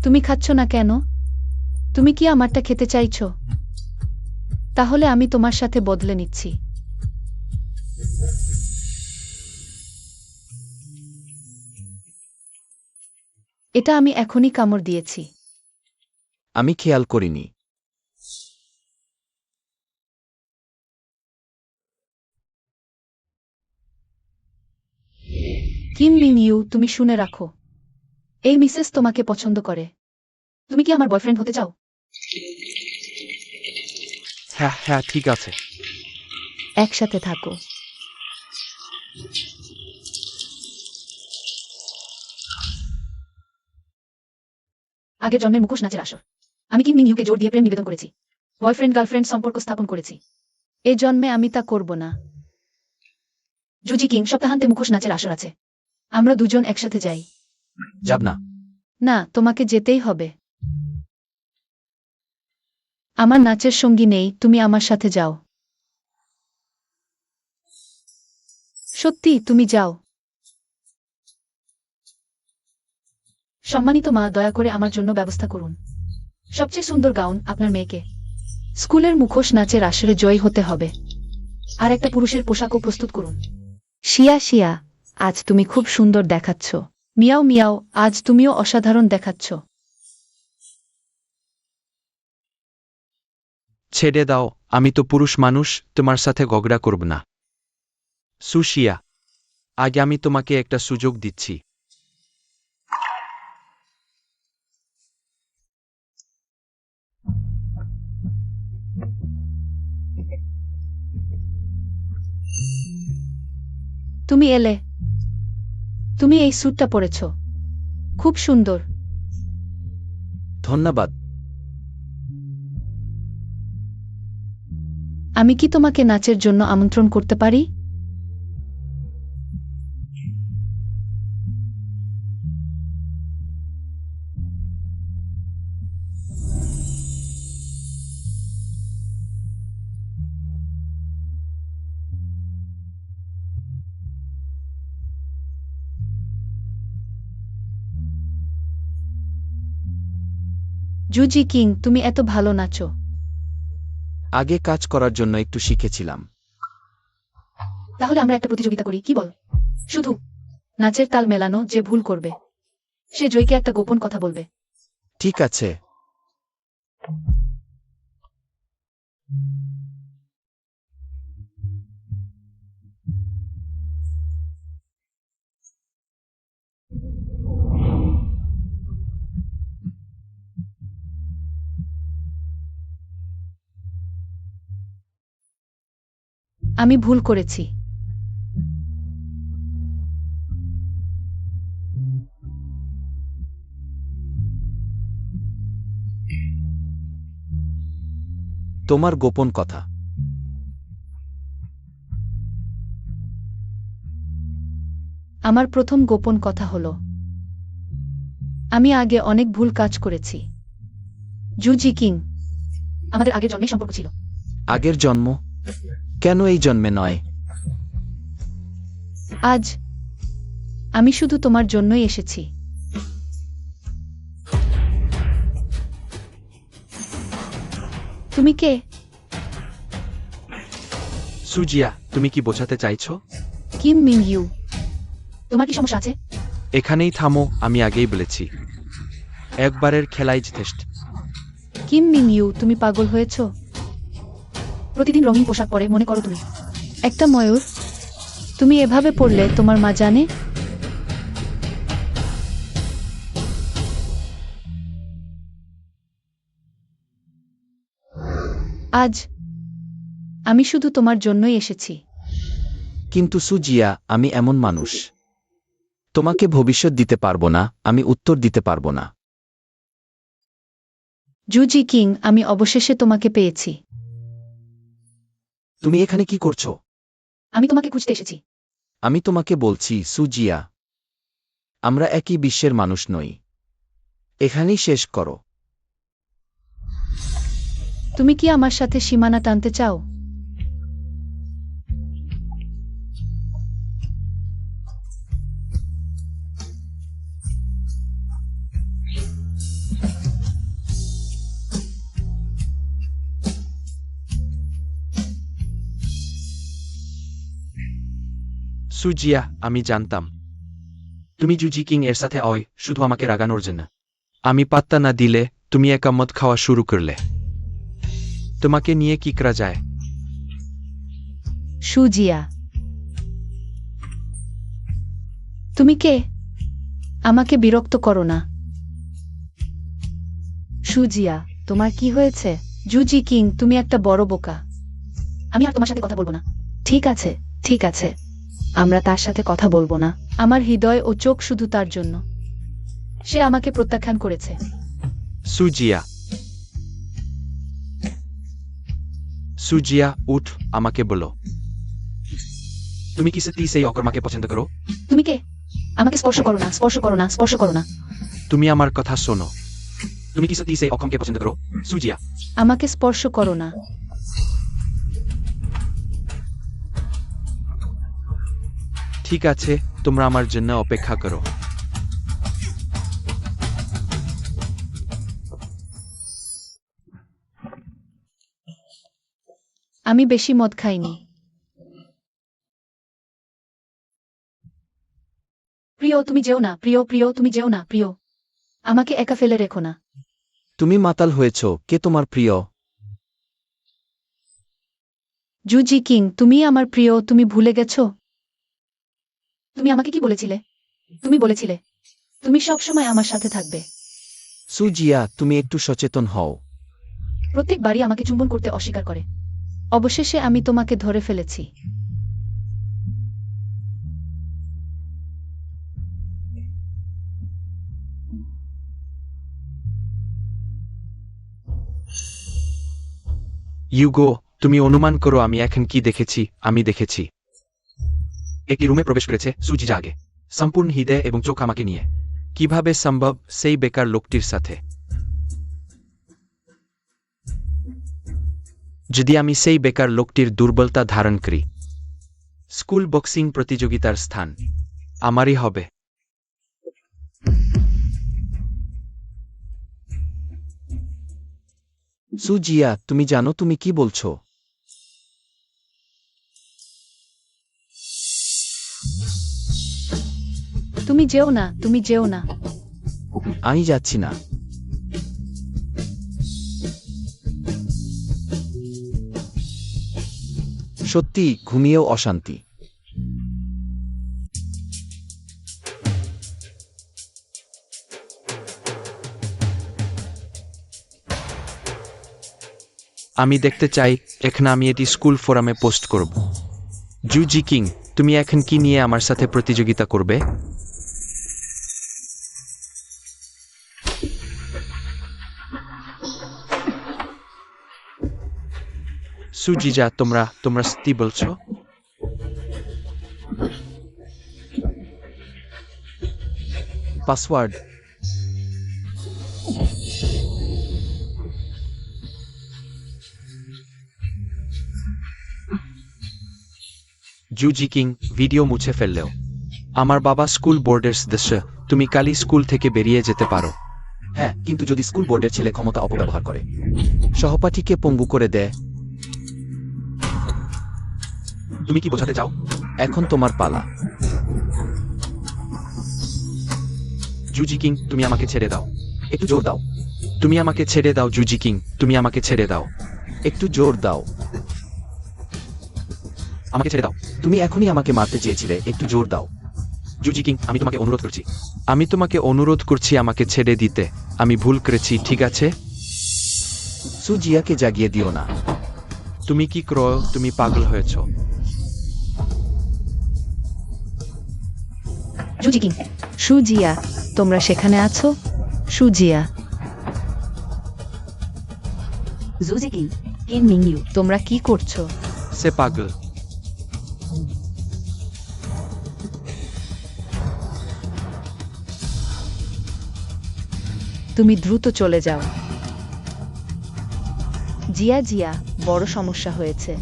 Speaker 1: তুমি খাচ্ছ না কেন? তুমি কি আমারটা খেতে চাইছো? তাহলে আমি তোমার সাথে বদলে নিচ্ছি। এটা আমি এখনই কামড় দিয়েছি।
Speaker 4: আমি খেয়াল করিনি।
Speaker 1: কিম মিন ইউ, তুমি শুনে রাখো। এই মিসেস তোমাকে পছন্দ করে। তুমি কি আমার বয়ফ্রেন্ড হতে চাও?
Speaker 5: হ্যাঁ হ্যাঁ, ঠিক আছে।
Speaker 1: একসাথে থাকো। আগের জন্মের মুখোশ নাচের আসর। আমি কিম মিন ইউকে জোর দিয়ে প্রেম নিবেদন করেছি। বয়ফ্রেন্ড গার্লফ্রেন্ড সম্পর্ক স্থাপন করেছি। এই জন্মে আমি তা করব না। জুজি কিং, সপ্তাহান্তে মুখোশ নাচের আসর আছে। আমরা দুজন একসাথে যাই।
Speaker 2: যাব না।
Speaker 1: না, তোমাকে যেতেই হবে। আমার নাচের সঙ্গী নেই, তুমি আমার সাথে যাও। সত্যি, তুমি যাও। সম্মানিত মা, দয়া করে আমার জন্য ব্যবস্থা করুন। সবচেয়ে সুন্দর গাউন আপনার মেয়েকে। স্কুলের মুখোশ নাচের আসরে জয়ী হতে হবে। আর একটা পুরুষের পোশাকও প্রস্তুত করুন। শিয়া শিয়া, আজ তুমি খুব সুন্দর দেখাচ্ছ। মিয়াও মিয়াও, আজ তুমিও অসাধারণ দেখাচ্ছ।
Speaker 5: ছেড়ে দাও, আমি তো পুরুষ মানুষ, তোমার সাথে ঝগড়া করব না। সুশিয়া, আগে আমি তোমাকে একটা সুযোগ দিচ্ছি।
Speaker 1: তুমি এলে। তুমি এই স্যুটটা পরেছ। খুব সুন্দর।
Speaker 4: ধন্যবাদ।
Speaker 1: আমি কি তোমাকে নাচের জন্য আমন্ত্রণ করতে পারি? জুজি কিং, তুমি এত ভালো নাচো।
Speaker 4: আগে কাজ করার জন্য একটু শিখেছিলাম।
Speaker 1: তাহলে আমরা একটা প্রতিযোগিতা করি, কি বল? শুধু নাচের তাল মেলানো, যে ভুল করবে সে জয়কে একটা গোপন কথা বলবে।
Speaker 4: ঠিক আছে।
Speaker 1: আমি ভুল করেছি।
Speaker 4: তোমার গোপন কথা।
Speaker 1: আমার প্রথম গোপন কথা হলো, আমি আগে অনেক ভুল কাজ করেছি। জুজি কিং, আমাদের আগের জন্মে সম্পর্ক ছিল।
Speaker 4: আগের জন্ম? কেন এই জন্মে নয়?
Speaker 1: আজ আমি শুধু তোমার জন্যই এসেছি। তুমি কে?
Speaker 5: সুজিয়া, তুমি কি বোঝাতে চাইছো?
Speaker 1: কিম মিন ইউ, তোমার কি সমস্যা আছে?
Speaker 5: এখানেই থামো, আমি আগেই বলেছি। একবারের খেলাই যথেষ্ট।
Speaker 1: কিম মিন ইউ, তুমি পাগল হয়েছ? প্রতিদিন রঙিন পোশাক পরে মনে করো তুমি একটা ময়ূর। তুমি এভাবে পড়লে তোমার মা জানে? আজ আমি শুধু তোমার জন্যই এসেছি।
Speaker 4: কিন্তু সুজিয়া, আমি এমন মানুষ। তোমাকে ভবিষ্যৎ দিতে পারবো না, আমি উত্তর দিতে পারবো না।
Speaker 1: জুজি কিং, আমি অবশেষে তোমাকে পেয়েছি।
Speaker 4: তুমি এখানে কি করছো?
Speaker 1: আমি তোমাকে খুঁজতে এসেছি।
Speaker 4: আমি তোমাকে বলছি, সুজিয়া, আমরা একই বিশ্বের মানুষ নই। এখানেই শেষ করো।
Speaker 1: তুমি কি আমার সাথে সীমানা টানতে চাও?
Speaker 2: সুজিয়া, আমি জানতাম তুমি জুজি কিং এর সাথে শুধু আমাকে রাগানোর জন্য। আমি পাত্তা না দিলে তুমি একা মদ খাওয়া শুরু করলে। তোমাকে নিয়ে কি করা যায়?
Speaker 1: সুজিয়া, তুমি কে? আমাকে বিরক্ত করো না। সুজিয়া, তোমার কি হয়েছে? জুজি কিং, তুমি একটা বড় বোকা। আমি আর তোমার সাথে কথা বলবো না। ঠিক আছে, ঠিক আছে, আমরা তার সাথে কথা বলবো না। আমার হৃদয় ও চোখ শুধু তার জন্য। সে আমাকে প্রত্যাখ্যান করেছে।
Speaker 2: সুজিয়া, সুজিয়া, উঠ, আমাকে বলো, তুমি কি সত্যি সেই অকর্মাকে পছন্দ করো?
Speaker 1: তুমি কে? আমাকে স্পর্শ করো না, স্পর্শ করো না, স্পর্শ করো না।
Speaker 2: তুমি আমার কথা শোনো। তুমি কি সত্যি সেই অকমকে পছন্দ করো? সুজিয়া,
Speaker 1: আমাকে স্পর্শ করো না।
Speaker 2: ঠিক আছে, তোমরা আমার জন্য অপেক্ষা করো।
Speaker 1: আমি বেশি মদ খাইনি। প্রিয়, তুমি যেও না। প্রিয়, প্রিয়, তুমি যেও না। প্রিয়, আমাকে একা ফেলে রেখো না।
Speaker 4: তুমি মাতাল হয়েছ। কে তোমার প্রিয়?
Speaker 1: জুজি কিং, তুমি আমার প্রিয়। তুমি ভুলে গেছো? তুমি আমাকে কি বলেছিলে? তুমি বলেছিলে তুমি সব সময় আমার সাথে থাকবে।
Speaker 4: সুজিয়া, তুমি একটু সচেতন হও।
Speaker 1: প্রত্যেকবারই আমাকে চুম্বন করতে অস্বীকার করে। অবশেষে আমি তোমাকে ধরে ফেলেছি।
Speaker 2: ইউগো, তুমি অনুমান করো আমি এখন কি দেখেছি? আমি দেখেছি একটি রুমে প্রবেশ করেছে সুজি জাগে, সম্পূর্ণ হৃদয় এবং চোখ আমাকে নিয়ে। কিভাবে সম্ভব সেই বেকার লোকটির সাথে? যদি আমি সেই বেকার লোকটির দুর্বলতা ধারণ করি, স্কুল বক্সিং প্রতিযোগিতার স্থান আমারই হবে।
Speaker 4: সুজিয়া, তুমি জানো তুমি কি বলছো?
Speaker 1: তুমি যেও না, তুমি যেও না।
Speaker 4: আমি যাচ্ছি না। সত্যি, ঘুমিয়েও অশান্তি।
Speaker 2: আমি দেখতে চাই, এখন আমি এটি স্কুল ফোরামে পোস্ট করব। জুজি কিং, তুমি এখন কি নিয়ে আমার সাথে প্রতিযোগিতা করবে? সুজিজা, তোমরা সত্যি বলছো?
Speaker 4: পাসওয়ার্ড।
Speaker 2: জুজি কিং, ভিডিও মুছে ফেললেও আমার বাবা স্কুল বোর্ডের সদস্য। তুমি কালই স্কুল থেকে বেরিয়ে যেতে পারো।
Speaker 4: হ্যাঁ, কিন্তু যদি স্কুল বোর্ডের ছেলে ক্ষমতা অপব্যবহার করে, সহপাঠীকে পঙ্গু করে দেয়।
Speaker 2: তুমি কি বোঝাতে চাও?
Speaker 4: এখন তোমার পালা।
Speaker 2: জুজি কিং, তুমি আমাকে ছেড়ে দাও। একটু জোর দাও। তুমি আমাকে ছেড়ে দাও জুজি কিং, তুমি আমাকে ছেড়ে দাও।
Speaker 4: একটু জোর দাও।
Speaker 2: আমাকে ছেড়ে দাও।
Speaker 4: তুমি এখনই আমাকে মারতে চেয়েছিলে, একটু জোর দাও।
Speaker 2: জুজি কিং, আমি তোমাকে অনুরোধ করছি। আমি তোমাকে অনুরোধ করছি আমাকে ছেড়ে দিতে। আমি ভুল করেছি, ঠিক আছে?
Speaker 4: সুজিয়াকে জাগিয়ে দিও না।
Speaker 2: তুমি কি করো? তুমি পাগল হয়েছ।
Speaker 1: জুজি কিং। সুজিয়া, তোমরা সেখানে আছো? সুজিয়া,
Speaker 3: Suzy King, Kim Mingyu,
Speaker 1: তোমরা কি করছো?
Speaker 2: সে পাগল।
Speaker 1: তুমি দ্রুত চলে যাও। জিয়া জিয়া, বড় সমস্যা হয়েছে।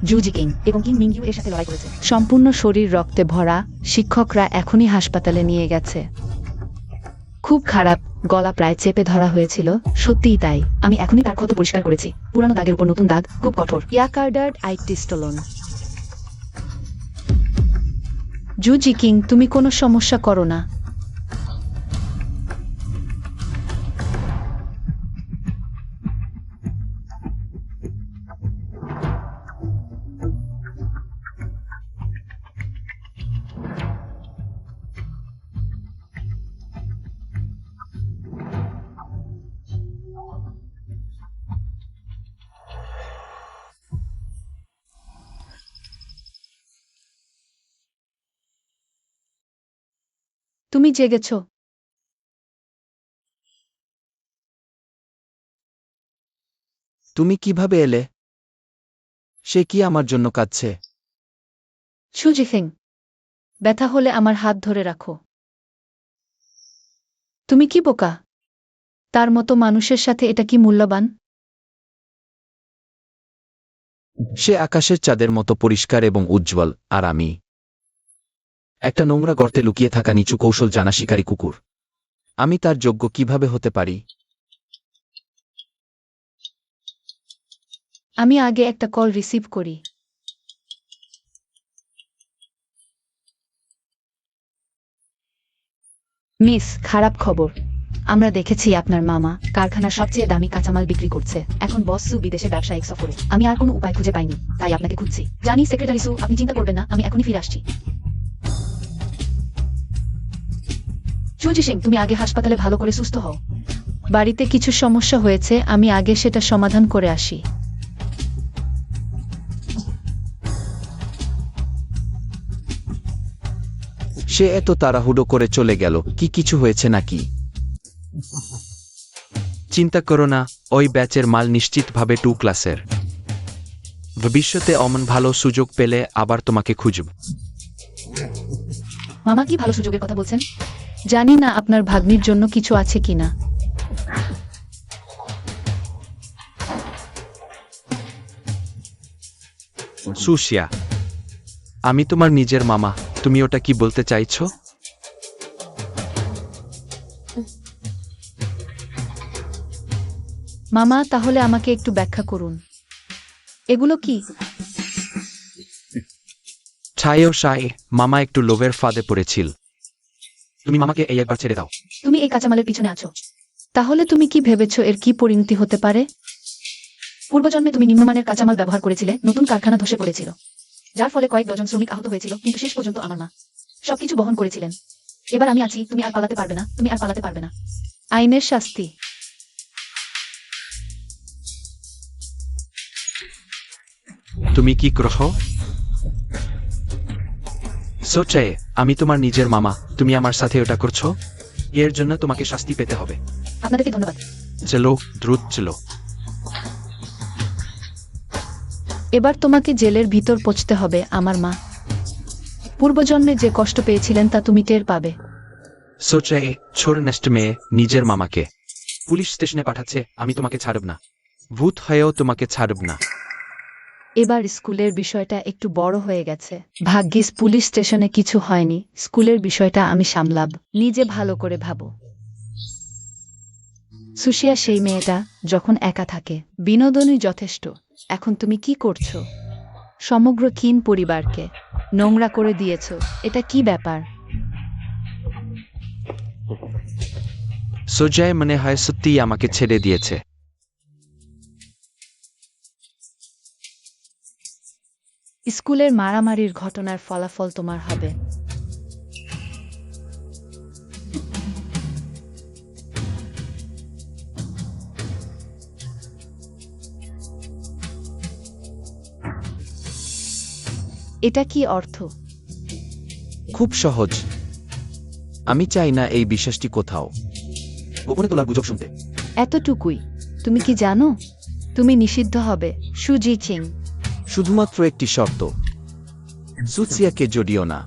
Speaker 3: জুজি কিং এবং কিম মিংইউ এর সাথে লড়াই করেছে।
Speaker 1: সম্পূর্ণ শরীর রক্তে ভরা, শিক্ষকরা এখনই হাসপাতালে নিয়ে গেছে। খুব খারাপ, গলা প্রায় চেপে ধরা হয়েছিল, সত্যিই তাই।
Speaker 3: আমি এখনই তার ক্ষত পরিষ্কার করেছি। পুরানো দাগের উপর নতুন দাগ, খুব কঠোর।
Speaker 1: ইয়াকার্ডার্ড আইটিস্টোলন। জুজি কিং, তুমি কোনো সমস্যা করো না। তুমি জেগেছ।
Speaker 4: তুমি কিভাবে এলে? সে কি আমার জন্য কাঁদছে?
Speaker 1: সুজিফিং, ব্যথা হলে আমার হাত ধরে রাখো। তুমি কি বোকা? তার মতো মানুষের সাথে এটা কি মূল্যবান?
Speaker 4: সে আকাশের চাঁদের মতো পরিষ্কার এবং উজ্জ্বল, আর আমি একটা নোংরা গর্তে লুকিয়ে থাকা নিচু কৌশল জানা শিকারী কুকুর। আমি তার যোগ্য কিভাবে হতে পারি?
Speaker 1: আমি আগে একটা কল রিসিভ করি। মিস, খারাপ খবর। আমরা দেখেছি আপনার মামা
Speaker 3: কারখানার সবচেয়ে দামি কাঁচামাল বিক্রি করছে। এখন বস সু বিদেশে ব্যবসায়িক সফরে। আমি আর কোনো উপায় খুঁজে পাইনি, তাই আপনাকে খুঁজছি। জানি সেক্রেটারি সু, আপনি চিন্তা করবেন না, আমি এখনই ফিরে আসছি। সুজি সিং, তুমি আগে হাসপাতালে ভালো করে সুস্থ হও।
Speaker 1: বাড়িতে কিছু সমস্যা হয়েছে, আমি আগে সেটা সমাধান করে আসি।
Speaker 4: সে এত তাড়াহুড়ো করে চলে গেল, কি কিছু হয়েছে নাকি?
Speaker 2: চিন্তা করো না, ওই ব্যাচের মাল নিশ্চিতভাবে 2 ক্লাসের। ভবিষ্যতে অমন ভালো সুযোগ পেলে আবার তোমাকে খুঁজব।
Speaker 3: মামা কি ভালো সুযোগের কথা বলছেন?
Speaker 1: জানি না আপনার ভাগ্নির জন্য কিছু আছে কিনা।
Speaker 2: সুশিয়া, আমি তোমার নিজের মামা, তুমি ওটা কি বলতে চাইছো?
Speaker 1: মামা, তাহলে আমাকে একটু ব্যাখ্যা করুন। এগুলো কি?
Speaker 2: ছায়ও সাই, মামা একটু লোভের ফাঁদে পড়েছিল। তুমি মামাকে এই একবার ছেড়ে দাও।
Speaker 3: তুমি এই কাঁচামালের পিছনে আছো।
Speaker 1: তাহলে তুমি কি ভেবেছো এর কি পরিণতি হতে পারে?
Speaker 3: পূর্বজন্মে তুমি নিম্নমানের কাঁচামাল ব্যবহার করেছিলে, নতুন কারখানা ধসে পড়েছিল, যার ফলে কয়েক ডজন শ্রমিক আহত হয়েছিল, কিন্তু শেষ পর্যন্ত আমার মা সবকিছু বহন করেছিলেন। এবার আমি আছি, তুমি আর পালাতে পারবে না, তুমি আর পালাতে পারবে না।
Speaker 1: আইনের শাস্তি।
Speaker 2: তুমি কি গ্রহ সোচায়ে, আমি তোমার নিজের মামা, তুমি আমার সাথে ওটা করছো, এর জন্য তোমাকে শাস্তি পেতে হবে।
Speaker 3: আপনাদেরকে ধন্যবাদ।
Speaker 2: চলো, দ্রুত চলো।
Speaker 1: এবার তোমাকে জেলের ভিতর পৌঁছতে হবে, আমার মা। পূর্বজন্মে যে কষ্ট পেয়েছিলেন তা তুমি টের পাবে।
Speaker 2: সোচায়ে, ছোড় নষ্ট মেয়ে নিজের মামাকে পুলিশ স্টেশনে পাঠাচ্ছে, আমি তোমাকে ছাড়ব না। ভূত হয়েও তোমাকে ছাড়ব না।
Speaker 1: এবার স্কুলের বিষয়টা একটু বড় হয়ে গেছে। ভাগ্যিস পুলিশ স্টেশনে কিছু হয়নি, স্কুলের বিষয়টা আমি সামলাব। নিজে ভালো করে ভাবো। সুশিয়া সেই মেয়েটা, যখন একা থাকে। বিনোদনই যথেষ্ট। এখন তুমি কি করছো? সমগ্র কিন পরিবারকে নোংরা করে দিয়েছ। এটা কি ব্যাপার?
Speaker 2: সোজায় মনে হয় সত্যিই আমাকে ছেড়ে দিয়েছে।
Speaker 1: স্কুলের মারামারির ঘটনার ফলাফল তোমার হবে। এটা কি অর্থ?
Speaker 4: খুব সহজ। আমি চাই না এই বিশ্বাসটি কোথাও গোপনে তোলার গুজব শুনতে।
Speaker 1: এতটুকুই। তুমি কি জানো তুমি নিষিদ্ধ হবে, সুজি চিং।
Speaker 4: শুধুমাত্র একটি শর্ত, সুচিয়াকে জড়িও না।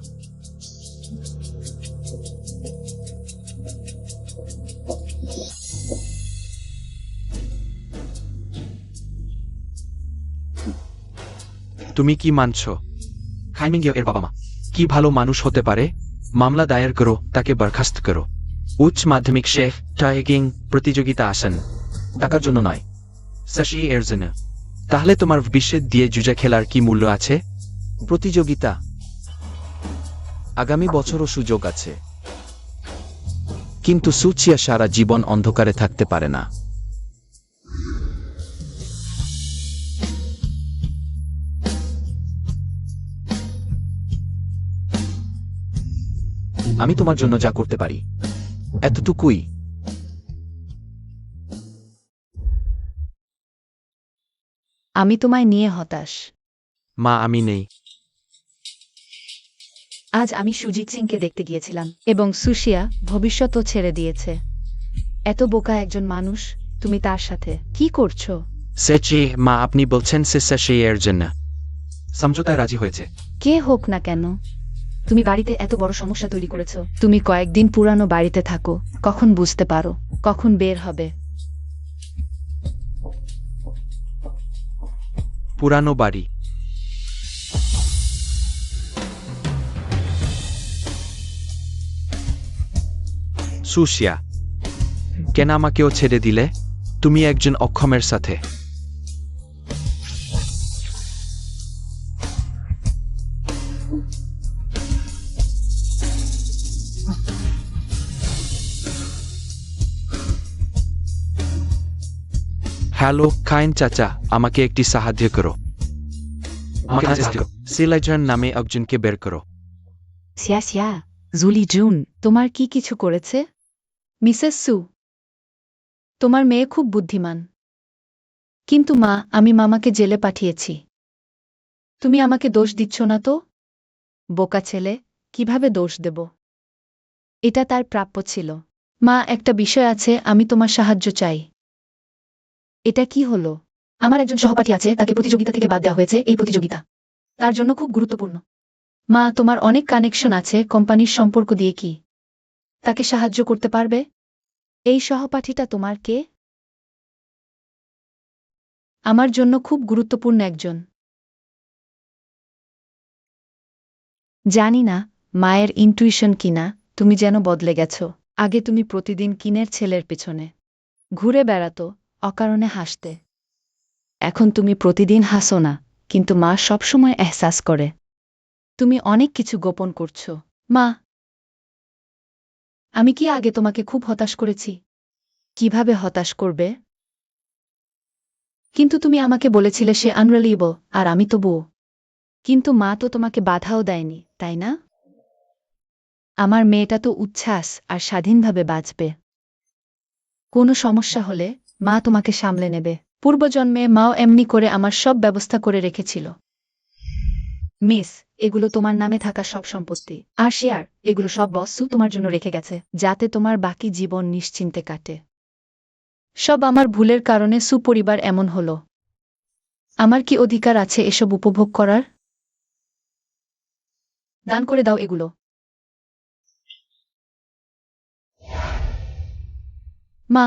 Speaker 2: তুমি কি মানছ খাইমিংগিও এর বাবা মা কি ভালো মানুষ হতে পারে? মামলা দায়ের করো, তাকে বরখাস্ত করো। উচ্চ মাধ্যমিক শেখ টাইগিং প্রতিযোগিতা আসেন
Speaker 4: টাকার জন্য নয়,
Speaker 2: শশী এর জন্য। তাহলে তোমার বিশ্বের দিয়ে জুজা খেলার কি মূল্য আছে?
Speaker 4: প্রতিযোগিতা। আগামী বছরও সুযোগ আছে, কিন্তু সুচিয়া সারা জীবন অন্ধকারে থাকতে পারে না। আমি তোমার জন্য যা করতে পারি এতটুকুই।
Speaker 1: আমি তোমায় নিয়ে হতাশ।
Speaker 2: মা আমি নেই।
Speaker 1: আজ আমি সুজিত সিংকে দেখতে গিয়েছিলাম এবং সুশিয়া ভবিষ্যতও ছেড়ে দিয়েছে। এত বোকা একজন মানুষ, তুমি তার সাথে কি করছো?
Speaker 2: সেচি মা, আপনি বলছেন সে শশী এর জন্য সমঝোতায় রাজি হয়েছে।
Speaker 1: কে হোক না কেন, তুমি বাড়িতে এত বড় সমস্যা তৈরি করেছো। তুমি কয়েকদিন পুরানো বাড়িতে থাকো, কখন বুঝতে পারো কখন বের হবে।
Speaker 2: পুরানো বাড়ি? সুশিয়া, কেন আমাকেও ছেড়ে দিলে? তুমি একজন অক্ষমের সাথে। হ্যালো খাইন চাচা, আমাকে একটি সাহায্য করো। সিলাইজার নামে একজনকে বের করো।
Speaker 1: সিয়া সিয়া, জুলি জুন, তোমার কি কিছু করেছে? মিসেস সু, তোমার মেয়ে খুব বুদ্ধিমান। কিন্তু মা, আমি মামাকে জেলে পাঠিয়েছি। তুমি আমাকে দোষ দিচ্ছ না তো? বোকা ছেলে, কিভাবে দোষ দেব? এটা তার প্রাপ্য ছিল। মা, একটা বিষয় আছে, আমি তোমার সাহায্য চাই। এটা কি হলো? আমার একজন সহপাঠী আছে, তাকে প্রতিযোগিতা থেকে বাদ দেওয়া হয়েছে। এই প্রতিযোগিতা তার জন্য খুব গুরুত্বপূর্ণ। মা, তোমার অনেক কানেকশন আছে কোম্পানির সম্পর্ক দিয়ে, কি তাকে সাহায্য করতে পারবে? এই সহপাঠীটা তোমার কে? আমার জন্য খুব গুরুত্বপূর্ণ একজন। জানি না মায়ের ইনটুইশন কিনা, তুমি যেন বদলে গেছো। আগে তুমি প্রতিদিন কিনের ছেলের পেছনে ঘুরে বেড়াতো, অকারণে হাসতে। এখন তুমি প্রতিদিন হাসো না, কিন্তু মা সবসময় এহসাস করে তুমি অনেক কিছু গোপন করছো। মা, আমি কি আগে তোমাকে খুব হতাশ করেছি? কিভাবে হতাশ করবে? কিন্তু তুমি আমাকে বলেছিলে সে আনরিলিয়েবল, আর আমি তবুও। কিন্তু মা তো তোমাকে বাধাও দেয়নি, তাই না? আমার মেয়েটা তো উচ্ছ্বাস আর স্বাধীনভাবে বাঁচবে। কোনো সমস্যা হলে মা তোমাকে সামলে নেবে। পূর্বজন্মে মাও এমনি করে আমার সব ব্যবস্থা করে রেখেছিল। মিস, এগুলো তোমার নামে থাকা সব সম্পত্তি আর শেয়ার, এগুলো সব বসু তোমার জন্য রেখে গেছে, যাতে তোমার বাকি জীবন নিশ্চিন্তে কাটে। সব আমার ভুলের কারণে সুপরিবার এমন হলো। আমার কি অধিকার আছে এসব উপভোগ করার? দান করে দাও এগুলো। মা,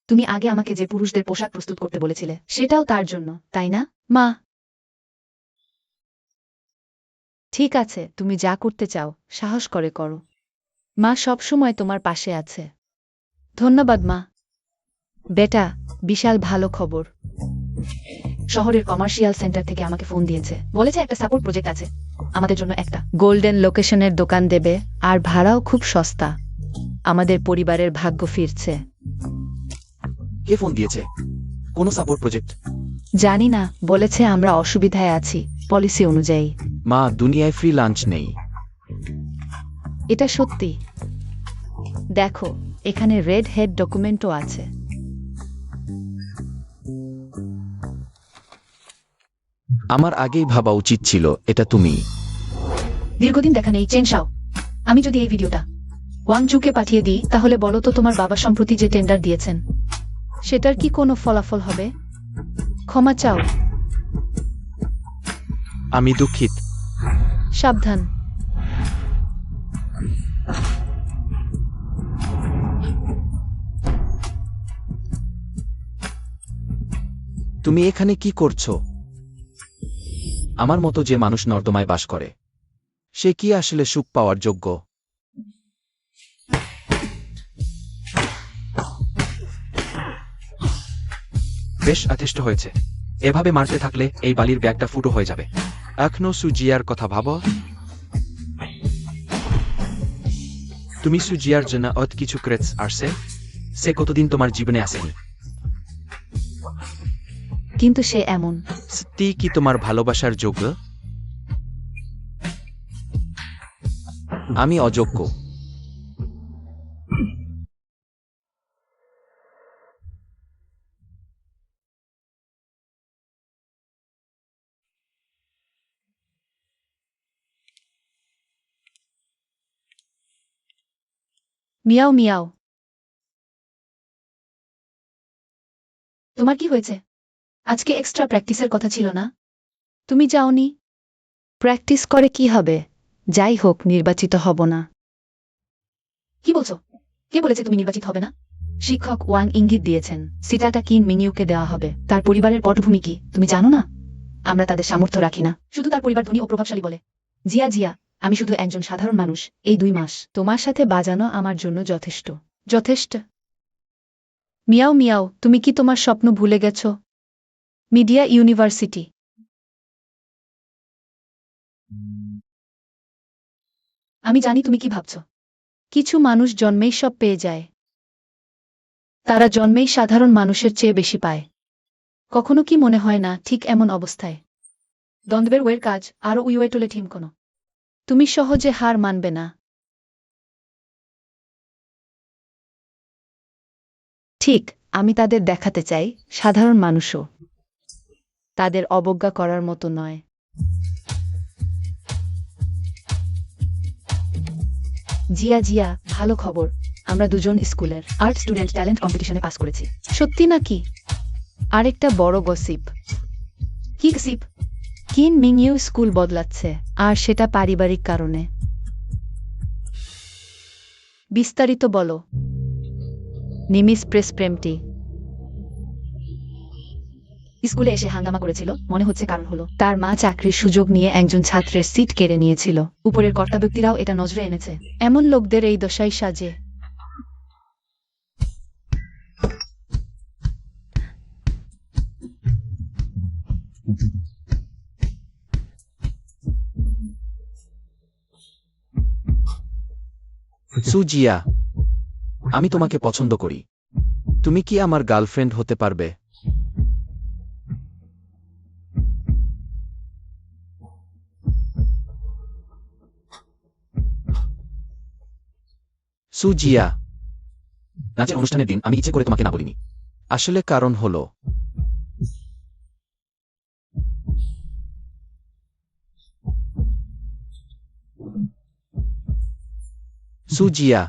Speaker 1: তুমি আগে আমাকে যে পুরুষদের পোশাক প্রস্তুত করতে বলেছিলে, সেটাও তার জন্য, তাই না? মা, ঠিক আছে, তুমি যা করতে চাও সাহস করে করো। মা সবসময় তোমার পাশে আছে। ধন্যবাদ মা। বেটা, বিশাল ভালো খবর। শহরের কমার্শিয়াল সেন্টার থেকে আমাকে ফোন দিয়েছে, বলেছে একটা সাপোর্ট প্রজেক্ট আছে, আমাদের জন্য একটা গোল্ডেন লোকেশনের দোকান দেবে, আর ভাড়াও খুব সস্তা। আমাদের পরিবারের ভাগ্য ফিরছে।
Speaker 4: কে ফোন দিয়েছে? কোনো সাপোর্ট প্রজেক্ট?
Speaker 1: জানি না, বলেছে আমরা অসুবিধায় আছি পলিসি অনুযায়ী।
Speaker 4: মা, দুনিয়ায় ফ্রি লাঞ্চ নেই।
Speaker 1: এটা সত্যি। দেখো, এখানে রেড হেড ডকুমেন্টও আছে।
Speaker 4: আমার আগেই ভাবা উচিত ছিল এটা তুমি।
Speaker 3: দীর্ঘদিন দেখা নেই চেন শাও। আমি যদি এই ভিডিওটা ওয়াংচুকে পাঠিয়ে দিই তাহলে বলো তো তোমার বাবা সম্প্রতি যে টেন্ডার দিয়েছেন
Speaker 1: সেটার কি কোনো ফলাফল হবে? ক্ষমা চাও।
Speaker 2: আমি দুঃখিত।
Speaker 1: সাবধান।
Speaker 4: তুমি এখানে কি করছো? আমার মতো যে মানুষ নর্দমায় বাস করে সে কি আসলে সুখ পাওয়ার যোগ্য?
Speaker 2: বেশ যথেষ্ট হয়েছে। এভাবে মারতে থাকলে এই বালির ব্যাগটা ফুটো হয়ে যাবে। এখনো সুজিয়ার কথা ভাবো? তুমি সুজিয়ার জন্য অত কিছু ক্রেটস আসছে? সে কতদিন তোমার জীবনে আসেনি?
Speaker 1: কিন্তু সে এমন।
Speaker 2: সত্যি কি তোমার ভালোবাসার যোগ্য?
Speaker 4: আমি অযোগ্য।
Speaker 1: Meow meow.
Speaker 3: তোমার কি হয়েছে? আজকে এক্সট্রা প্র্যাকটিসের কথা ছিল না?
Speaker 1: তুমি যাওনি? প্র্যাকটিস করে কি হবে? যাই হোক, নির্বাচিত হব না।
Speaker 3: কি বলছো? কে বলেছে তুমি নির্বাচিত হবে না?
Speaker 1: শিক্ষক ওয়াং ইঙ্গিত দিয়েছেন সিটাটা কিন মিনিউকে দেওয়া হবে। তার পরিবারের পটভূমি কি তুমি জানো না? আমরা তাদের সামর্থ্য রাখি না।
Speaker 3: শুধু তার পরিবার ধনী ও প্রভাবশালী বলে। জিয়া জিয়া, আমি শুধু একজন সাধারণ মানুষ। এই 2 মাস
Speaker 1: তোমার সাথে বাজানো আমার জন্য যথেষ্ট। যথেষ্ট। মিয়াও মিয়াও, তুমি কি তোমার স্বপ্ন ভুলে গেছ? Media university.
Speaker 3: আমি জানি তুমি কি ভাবছো।
Speaker 1: কিছু মানুষ জন্মেই সব পেয়ে যায়। তারা জন্মেই সাধারণ মানুষের চেয়ে বেশি পায়। কখনো কি মনে হয় না ঠিক এমন অবস্থায়
Speaker 3: দ্বন্দ্বের ওয়ের কাজ আরও উইওয়েটলে ঠিম কোনো।
Speaker 1: তুমি সহজে হার মানবে না। ঠিক, আমি তাদের দেখাতে চাই সাধারণ মানুষও তাদের অবজ্ঞা করার মতো নয়।
Speaker 3: জিয়া জিয়া, ভালো খবর। আমরা দুজন স্কুলের আর্ট স্টুডেন্ট ট্যালেন্ট কম্পিটিশনে পাস করেছি।
Speaker 1: সত্যি নাকি? আরেকটা বড় গসিপ।
Speaker 3: কি গসিপ?
Speaker 1: কিন মিংইউ স্কুল বদলাচ্ছে, আর সেটা পারিবারিক কারণে। বিস্তারিত বলো। নিমিস প্রেস প্রেমটি
Speaker 3: স্কুলে এসে হাঙ্গামা করেছিল, মনে হচ্ছে কারণ হলো
Speaker 1: তার মা চাকরির সুযোগ নিয়ে একজন ছাত্রের সিট কেড়ে নিয়েছিল।
Speaker 3: উপরের কর্তা ব্যক্তিরাও এটা নজরে এনেছে।
Speaker 1: এমন লোকদের এই দশাই সাজে।
Speaker 4: সুজিয়া, আমি তোমাকে পছন্দ করি। তুমি কি আমার গার্লফ্রেন্ড হতে পারবে? সুজিয়া, নাচের অনুষ্ঠানের দিন আমি ইচ্ছে করে তোমাকে না বলিনি। আসলে কারণ হলো সুজিয়া,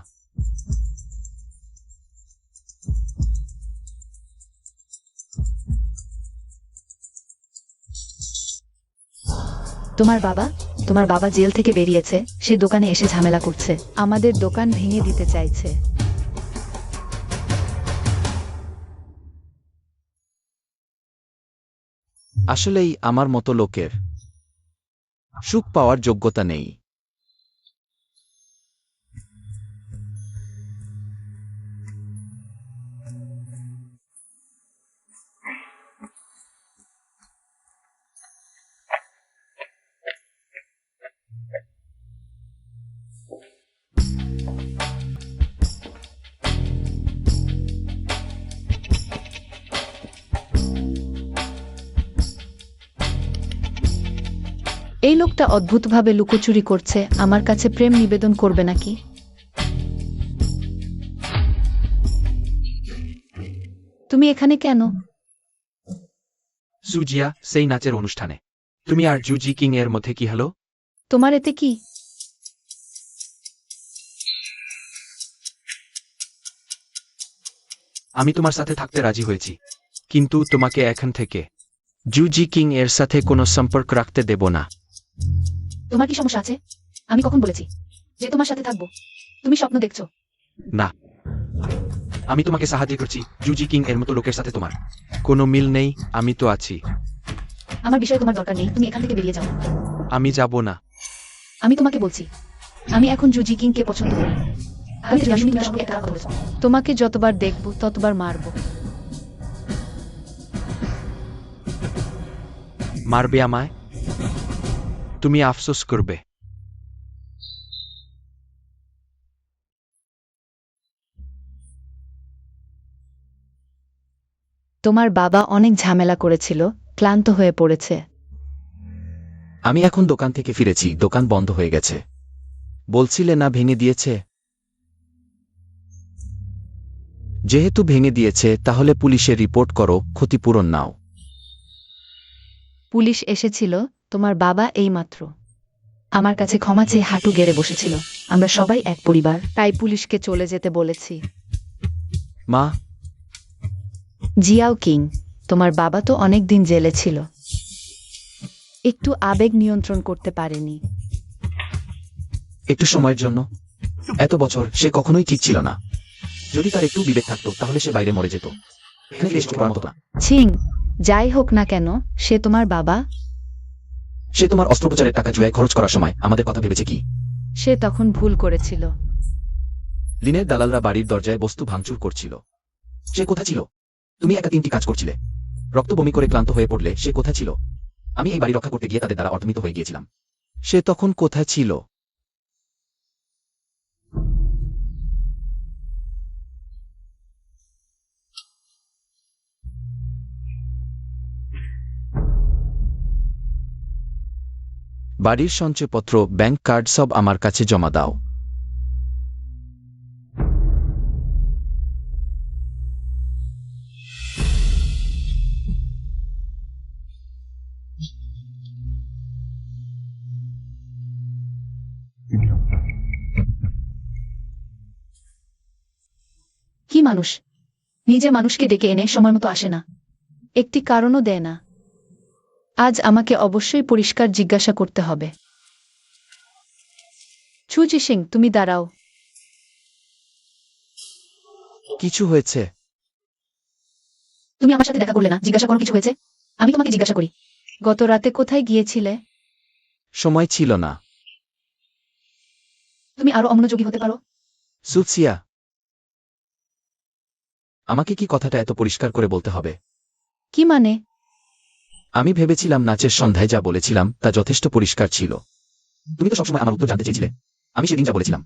Speaker 3: তোমার বাবা জেল থেকে বেরিয়েছে, সে দোকানে এসে ঝামেলা করছে।
Speaker 1: আমাদের দোকান ভেঙে দিতে চাইছে।
Speaker 4: আসলেই আমার মতো লোকের সুখ পাওয়ার যোগ্যতা নেই।
Speaker 1: এই লোকটা অদ্ভুতভাবে লুকোচুরি করছে, আমার কাছে প্রেম নিবেদন করবে নাকি? তুমি এখানে কেন?
Speaker 2: সুজিয়া সেই নাচের অনুষ্ঠানে তুমি আর জুজি কিং এর মধ্যে কি হলো?
Speaker 1: তোমার এতে কি?
Speaker 2: আমি তোমার সাথে থাকতে রাজি হয়েছি, কিন্তু তোমাকে এখন থেকে জুজি কিং এর সাথে কোনো সম্পর্ক রাখতে দেব না।
Speaker 3: তোমার কি সমস্যা আছে? আমি কখন বলেছি যে তোমার সাথে থাকবো? তুমি স্বপ্ন দেখছো।
Speaker 2: না, আমি তোমাকে সাহায্য করছি। জুজি কিং এর মতো লোকের সাথে তোমার কোনো মিল নেই। আমি তো আছি।
Speaker 3: আমার বিষয়ে তোমার দরকার নেই, তুমি এখান থেকে বেরিয়ে যাও।
Speaker 2: আমি যাব না।
Speaker 3: আমি তোমাকে বলছি, আমি এখন জুজি কিং কে পছন্দ করি। আমি তো জানি তুমি তার সঙ্গে একটা কথা বলেছো।
Speaker 1: তোমাকে যতবার দেখব ততবার মারব।
Speaker 2: মারবে আমায়? তুমি আফসোস করবে।
Speaker 1: তোমার বাবা অনেক ঝামেলা করেছিল, ক্লান্ত হয়ে পড়েছে।
Speaker 4: আমি এখন দোকান থেকে ফিরেছি, দোকান বন্ধ হয়ে গেছে। বলছিলে না ভেঙে দিয়েছে? যেহেতু ভেঙে দিয়েছে তাহলে পুলিশে রিপোর্ট করো, ক্ষতিপূরণ নাও।
Speaker 1: পুলিশ এসেছিল, তোমার বাবা এইমাত্র।
Speaker 3: আমার কাছে ক্ষমা চেয়ে হাঁটু গেড়ে বসেছিল। আমরা সবাই এক পরিবার।
Speaker 1: তাই পুলিশকে চলে যেতে বলেছি।
Speaker 4: মা,
Speaker 1: জিয়াও কিং, তোমার বাবা তো অনেক দিন জেলে ছিল। একটু আবেগ নিয়ন্ত্রণ করতে পারেনি।
Speaker 4: একটু সময়ের জন্য। এত বছর সে কখনোই ঠিক ছিল না। যদি তার একটু বিবেক থাকতো তাহলে সে বাইরে মরে যেত। এখানে ফিরে এসে করার মতো না।
Speaker 1: ছিং, যাই হোক না কেন, সে তোমার বাবা।
Speaker 4: সে তোমার অস্ত্রোপচারের টাকা জুয়ায় খরচ করার সময় আমাদের কথা ভেবেছে কি?
Speaker 1: সে তখন ভুল করেছিল।
Speaker 4: লিনের দালালরা বাড়ির দরজায় বস্তু ভাঙচুর করছিল। সে কোথা ছিল? তুমি একা 3টি কাজ করছিলে। রক্ত বমি করে ক্লান্ত হয়ে পড়লে সে কোথা ছিল? আমি এই বাড়ি রক্ষা করতে গিয়ে তাদের দ্বারা অর্ধমিত হয়ে গিয়েছিলাম। সে তখন কোথা ছিল? বাড়ির সঞ্চয়পত্র, ব্যাংক কার্ড সব আমার কাছে জমা দাও।
Speaker 3: কি মানুষ, নিজে মানুষকে ডেকে এনে সময় মতো আসে না।
Speaker 1: একটি কারণও দেয় না। আজ আমাকে অবশ্যই পরিষ্কার জিজ্ঞাসা করতে হবে। ছুজি সিং, তুমি দাঁড়াও।
Speaker 4: কিছু হয়েছে?
Speaker 3: তুমি আমার সাথে দেখা করলে না, জিজ্ঞাসা করো কিছু হয়েছে? আমি তোমাকে জিজ্ঞাসা করি।
Speaker 1: গত রাতে কোথায় গিয়েছিলে?
Speaker 4: সময় ছিল না।
Speaker 3: তুমি আরো অমনোযোগী হতে পারো।
Speaker 4: সুৎসিয়া, আমাকে কি কথাটা এত পরিষ্কার করে বলতে হবে?
Speaker 1: কি মানে?
Speaker 4: আমি ভেবেছিলাম নাচের সন্ধ্যায় যা বলেছিলাম তা যথেষ্ট পরিষ্কার ছিল। তুমি তো সবসময় আমার উত্তর জানতে চেয়েছিলে। আমি সেদিন যা বলেছিলাম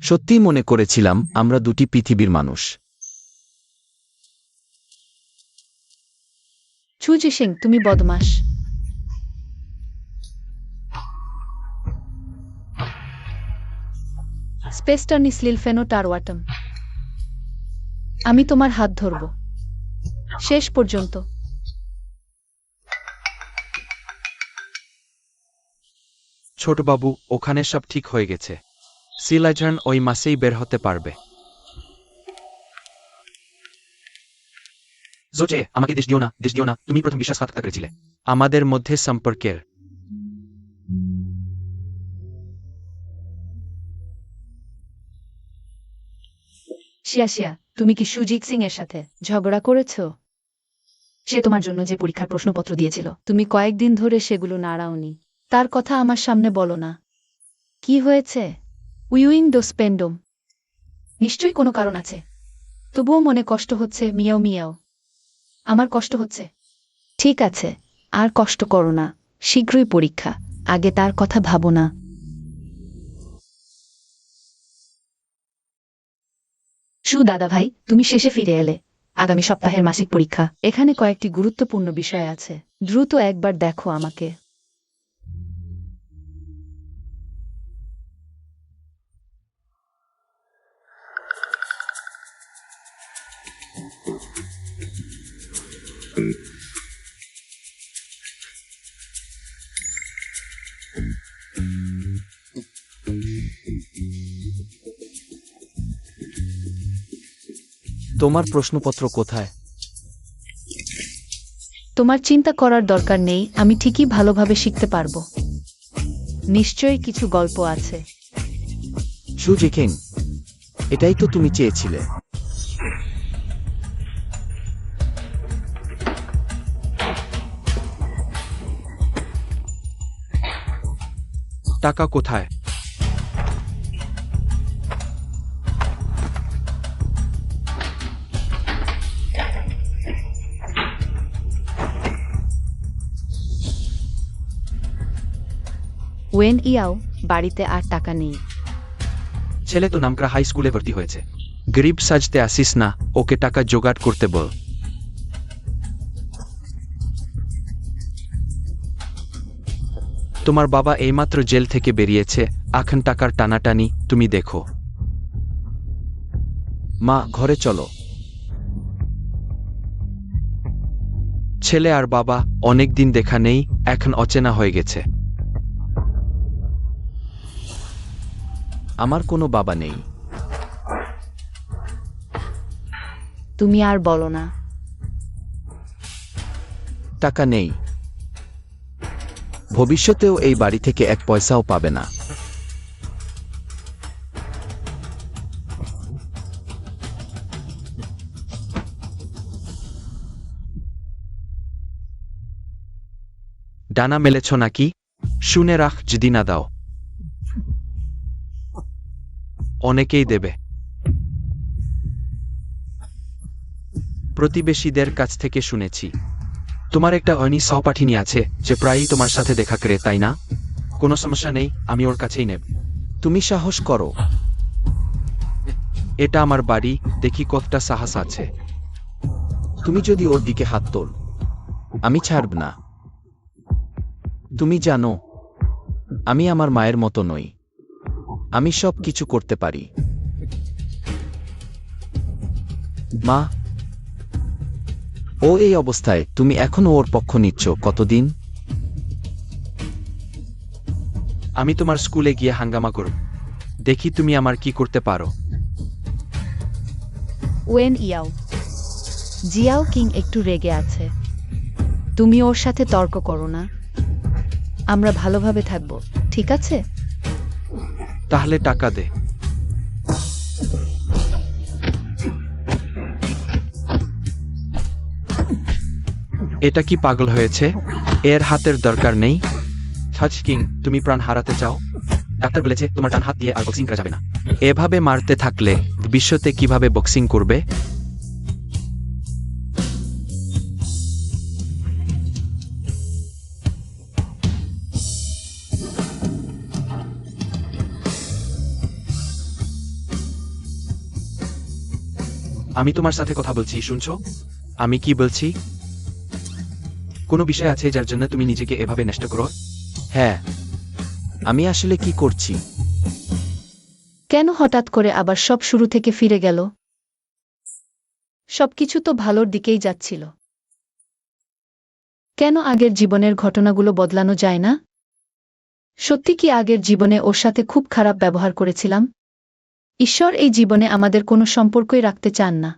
Speaker 4: সত্যিই মনে করেছিলাম আমরা দুটি পৃথিবীর মানুষ।
Speaker 1: ছুজি সিং, তুমি বদমাশ। স্পেস্টারনি স্লিলফেনো টারওয়াটম। আমি তোমার হাত ধরব শেষ পর্যন্ত।
Speaker 2: ছোটবাবু, ওখানে সব ঠিক হয়ে গেছে। সিলাজান ওই মাসেই বের হতে পারবে।
Speaker 4: জোচে, আমাকে দেশ দিও না, দেশ দিও না। তুমি প্রথম বিশ্বাসঘাতকতা করেছিলে।
Speaker 2: আমাদের মধ্যে সম্পর্কের
Speaker 3: শিয়া শিয়া, তুমি কি সুজিত সিং এর সাথে
Speaker 1: ঝগড়া করেছ?
Speaker 3: সে তোমার জন্য যে পরীক্ষার প্রশ্নপত্র দিয়েছিল?
Speaker 1: তুমি কয়েকদিন ধরে সেগুলো নাড়াওনি। তার কথা আমার সামনে বলো না। কি হয়েছে? উইউইং দো স্পেন্ডম।
Speaker 3: নিশ্চয়ই কোনো কারণ আছে।
Speaker 1: তবুও মনে কষ্ট হচ্ছে, মিয়াও মিয়াও।
Speaker 3: আমার কষ্ট হচ্ছে।
Speaker 1: ঠিক আছে, আর কষ্ট করো না। শীঘ্রই পরীক্ষা, আগে তার কথা ভাবো না।
Speaker 3: সু দাদা ভাই, তুমি শেষে ফিরে এলে। আগামী সপ্তাহের মাসিক পরীক্ষা।
Speaker 1: এখানে কয়েকটি গুরুত্বপূর্ণ বিষয় আছে, দ্রুত একবার দেখো আমাকে।
Speaker 4: তোমার প্রশ্নপত্র কোথায়?
Speaker 1: তোমার চিন্তা করার দরকার নেই, আমি ঠিকই ভালোভাবে শিখতে পারবো। নিশ্চয়ই কিছু গল্প আছে।
Speaker 4: সুজি কিং, এটাই তো তুমি চেয়েছিলে।
Speaker 2: টাকা কোথায়?
Speaker 1: ওয়েন ইয়াও, বাড়িতে আর টাকা নেই।
Speaker 2: ছেলে তো নামকরা হাই স্কুলে ভর্তি হয়েছে। গরিব সাজতে আসিস না, ওকে টাকা জোগাড় করতে বল। তোমার বাবা এইমাত্র জেল থেকে বেরিয়েছে, এখন টাকার টানাটানি, তুমি দেখো।
Speaker 4: মা, ঘরে চলো।
Speaker 2: ছেলে আর বাবা অনেক দিন দেখা নেই, এখন অচেনা হয়ে গেছে।
Speaker 4: আমার কোনো বাবা নেই।
Speaker 1: তুমি আর বলো না।
Speaker 4: টাকা নেই। ভবিষ্যতেও এই বাড়ি থেকে এক পয়সাও পাবে না।
Speaker 2: ডানা মেলেছ নাকি? শুনে রাখ, যদি না দাও অনেকেই দেবে। প্রতিবেশীদের কাছ থেকে শুনেছি তোমার একটা অনি সহপাঠিনী আছে যে প্রায়ই তোমার সাথে দেখা করে, তাই না? কোনো সমস্যা নেই, আমি ওর কাছেই নেব।
Speaker 4: তুমি সাহস করো।
Speaker 2: এটা আমার বাড়ি, দেখি কতটা সাহস আছে।
Speaker 4: তুমি যদি ওর দিকে হাত তোল, আমি ছাড়ব না। তুমি জানো, আমি আমার মায়ের মতো নই। আমি সব কিছু করতে পারি। মা, ও এই অবস্থায়, তুমি এখনো ওর পক্ষ নিচ্ছ কতদিন?
Speaker 2: আমি তোমার স্কুলে গিয়ে হাঙ্গামা করব, দেখি তুমি আমার কি করতে পারো।
Speaker 1: ওয়েন ইয়াও, জিয়াও কিং একটু রেগে আছে। তুমি ওর সাথে তর্ক করো না। আমরা ভালোভাবে থাকবো, ঠিক আছে?
Speaker 2: তাহলে টাকা দে। এটা কি পাগল হয়েছে? এর হাতের দরকার নেই। সাজ কিং, তুমি প্রাণ হারাতে চাও? ডাক্তার বলেছে তোমার ডান হাত দিয়ে আর বক্সিং করা যাবে না। এভাবে মারতে থাকলে ভবিষ্যতে কিভাবে বক্সিং করবে? আমি তোমার সাথে কথা বলছি, শুনছো? আমি কি বলছি? কোনো বিষয় আছে যার জন্য তুমি নিজেকে এভাবে নষ্ট করো?
Speaker 4: হ্যাঁ, আমি আসলে কি করছি?
Speaker 1: কেন হঠাৎ করে আবার সব শুরু থেকে ফিরে গেল? সবকিছু তো ভালোর দিকেই যাচ্ছিল। কেন আগের জীবনের ঘটনাগুলো বদলানো যায় না? সত্যি কি আগের জীবনে ওর সাথে খুব খারাপ ব্যবহার করেছিলাম? ঈশ্বর এই জীবনে আমাদের কোনো সম্পর্কই রাখতে চান না।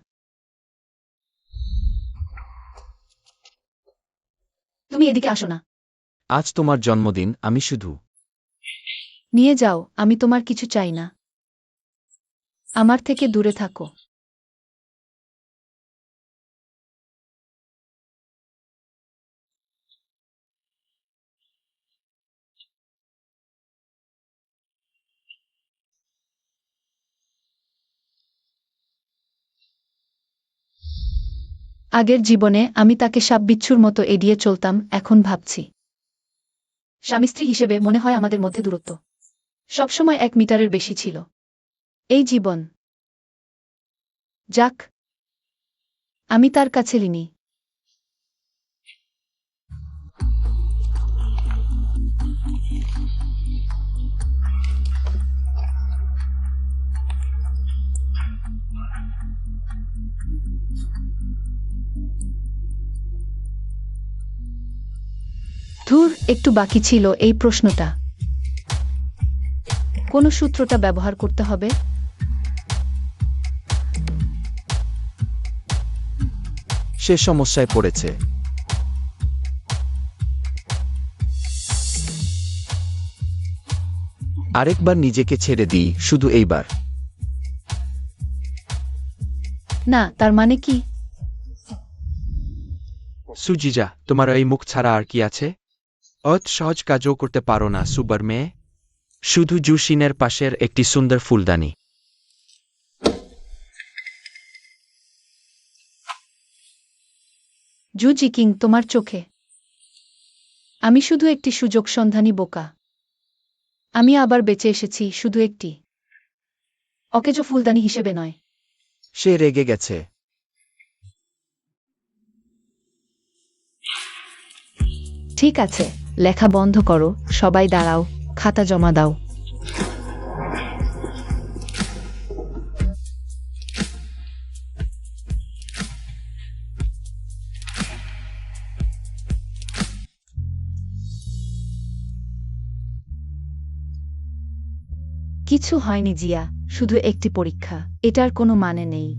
Speaker 1: তুমি এদিকে আসো না।
Speaker 4: আজ তোমার জন্মদিন, আমি শুধু
Speaker 1: নিয়ে যাও, আমি তোমার কিছু চাই না। আমার থেকে দূরে থাকো। আগের জীবনে আমি তাকে সাপবিচ্ছুর মতো এড়িয়ে চলতাম, এখন ভাবছি স্বামী স্ত্রী হিসেবে মনে হয় আমাদের মধ্যে দূরত্ব সবসময় 1 মিটারের বেশি ছিল। এই জীবন যাক, আমি তার কাছে লিনি। ধুর, একটু বাকি ছিল এই প্রশ্নটা। কোন সূত্রটা ব্যবহার করতে হবে?
Speaker 4: সে সমস্যায় পড়েছে। আরেকবার নিজেকে ছেড়ে দিই, শুধু এইবার।
Speaker 1: না, তার মানে কি?
Speaker 2: সুজিজা, তোমার এই মুখ ছাড়া আর কি আছে? অত সহজ কাজও করতে পারো না, সুবার মেয়ে। শুধু জুসিনের পাশের একটি সুন্দর ফুলদানি।
Speaker 1: জু জি কিং, তোমার চোখে আমি শুধু একটি সুযোগ সন্ধানী বোকা। আমি আবার বেঁচে এসেছি শুধু একটি অকেজো ফুলদানি হিসেবে নয়।
Speaker 4: সে রেগে গেছে।
Speaker 1: ঠিক আছে, লেখা বন্ধ করো, সবাই দাঁড়াও, খাতা জমা দাও। কিছু হয়নি জিয়া, শুধু একটি পরীক্ষা। এটার কোনো মানে নেই।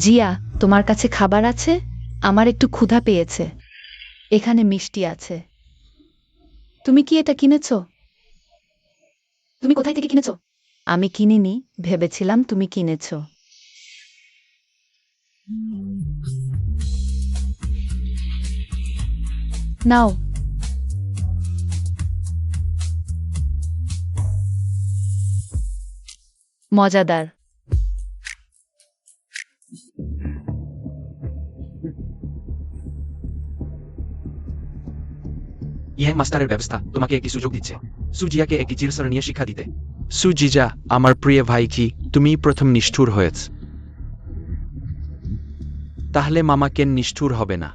Speaker 1: জিয়া, তোমার কাছে খাবার আছে? আমার একটু ক্ষুধা পেয়েছে। এখানে মিষ্টি আছে। তুমি কি এটা কিনেছো?
Speaker 3: তুমি কোথায় থেকে কিনেছো?
Speaker 1: আমি কিনিনি, ভেবেছিলাম তুমি কিনেছো। নাও। মজাদার।
Speaker 2: ইয়ে মাস্টারের ব্যবস্থা তোমাকে একটি সুযোগ দিচ্ছে, সুজিয়াকে একটি চিরস্মরণীয় শিক্ষা দিতে। সুজিজা, আমার প্রিয় ভাই, কি তুমি প্রথম নিষ্ঠুর হয়েছ? তাহলে মামা কেন নিষ্ঠুর হবে না?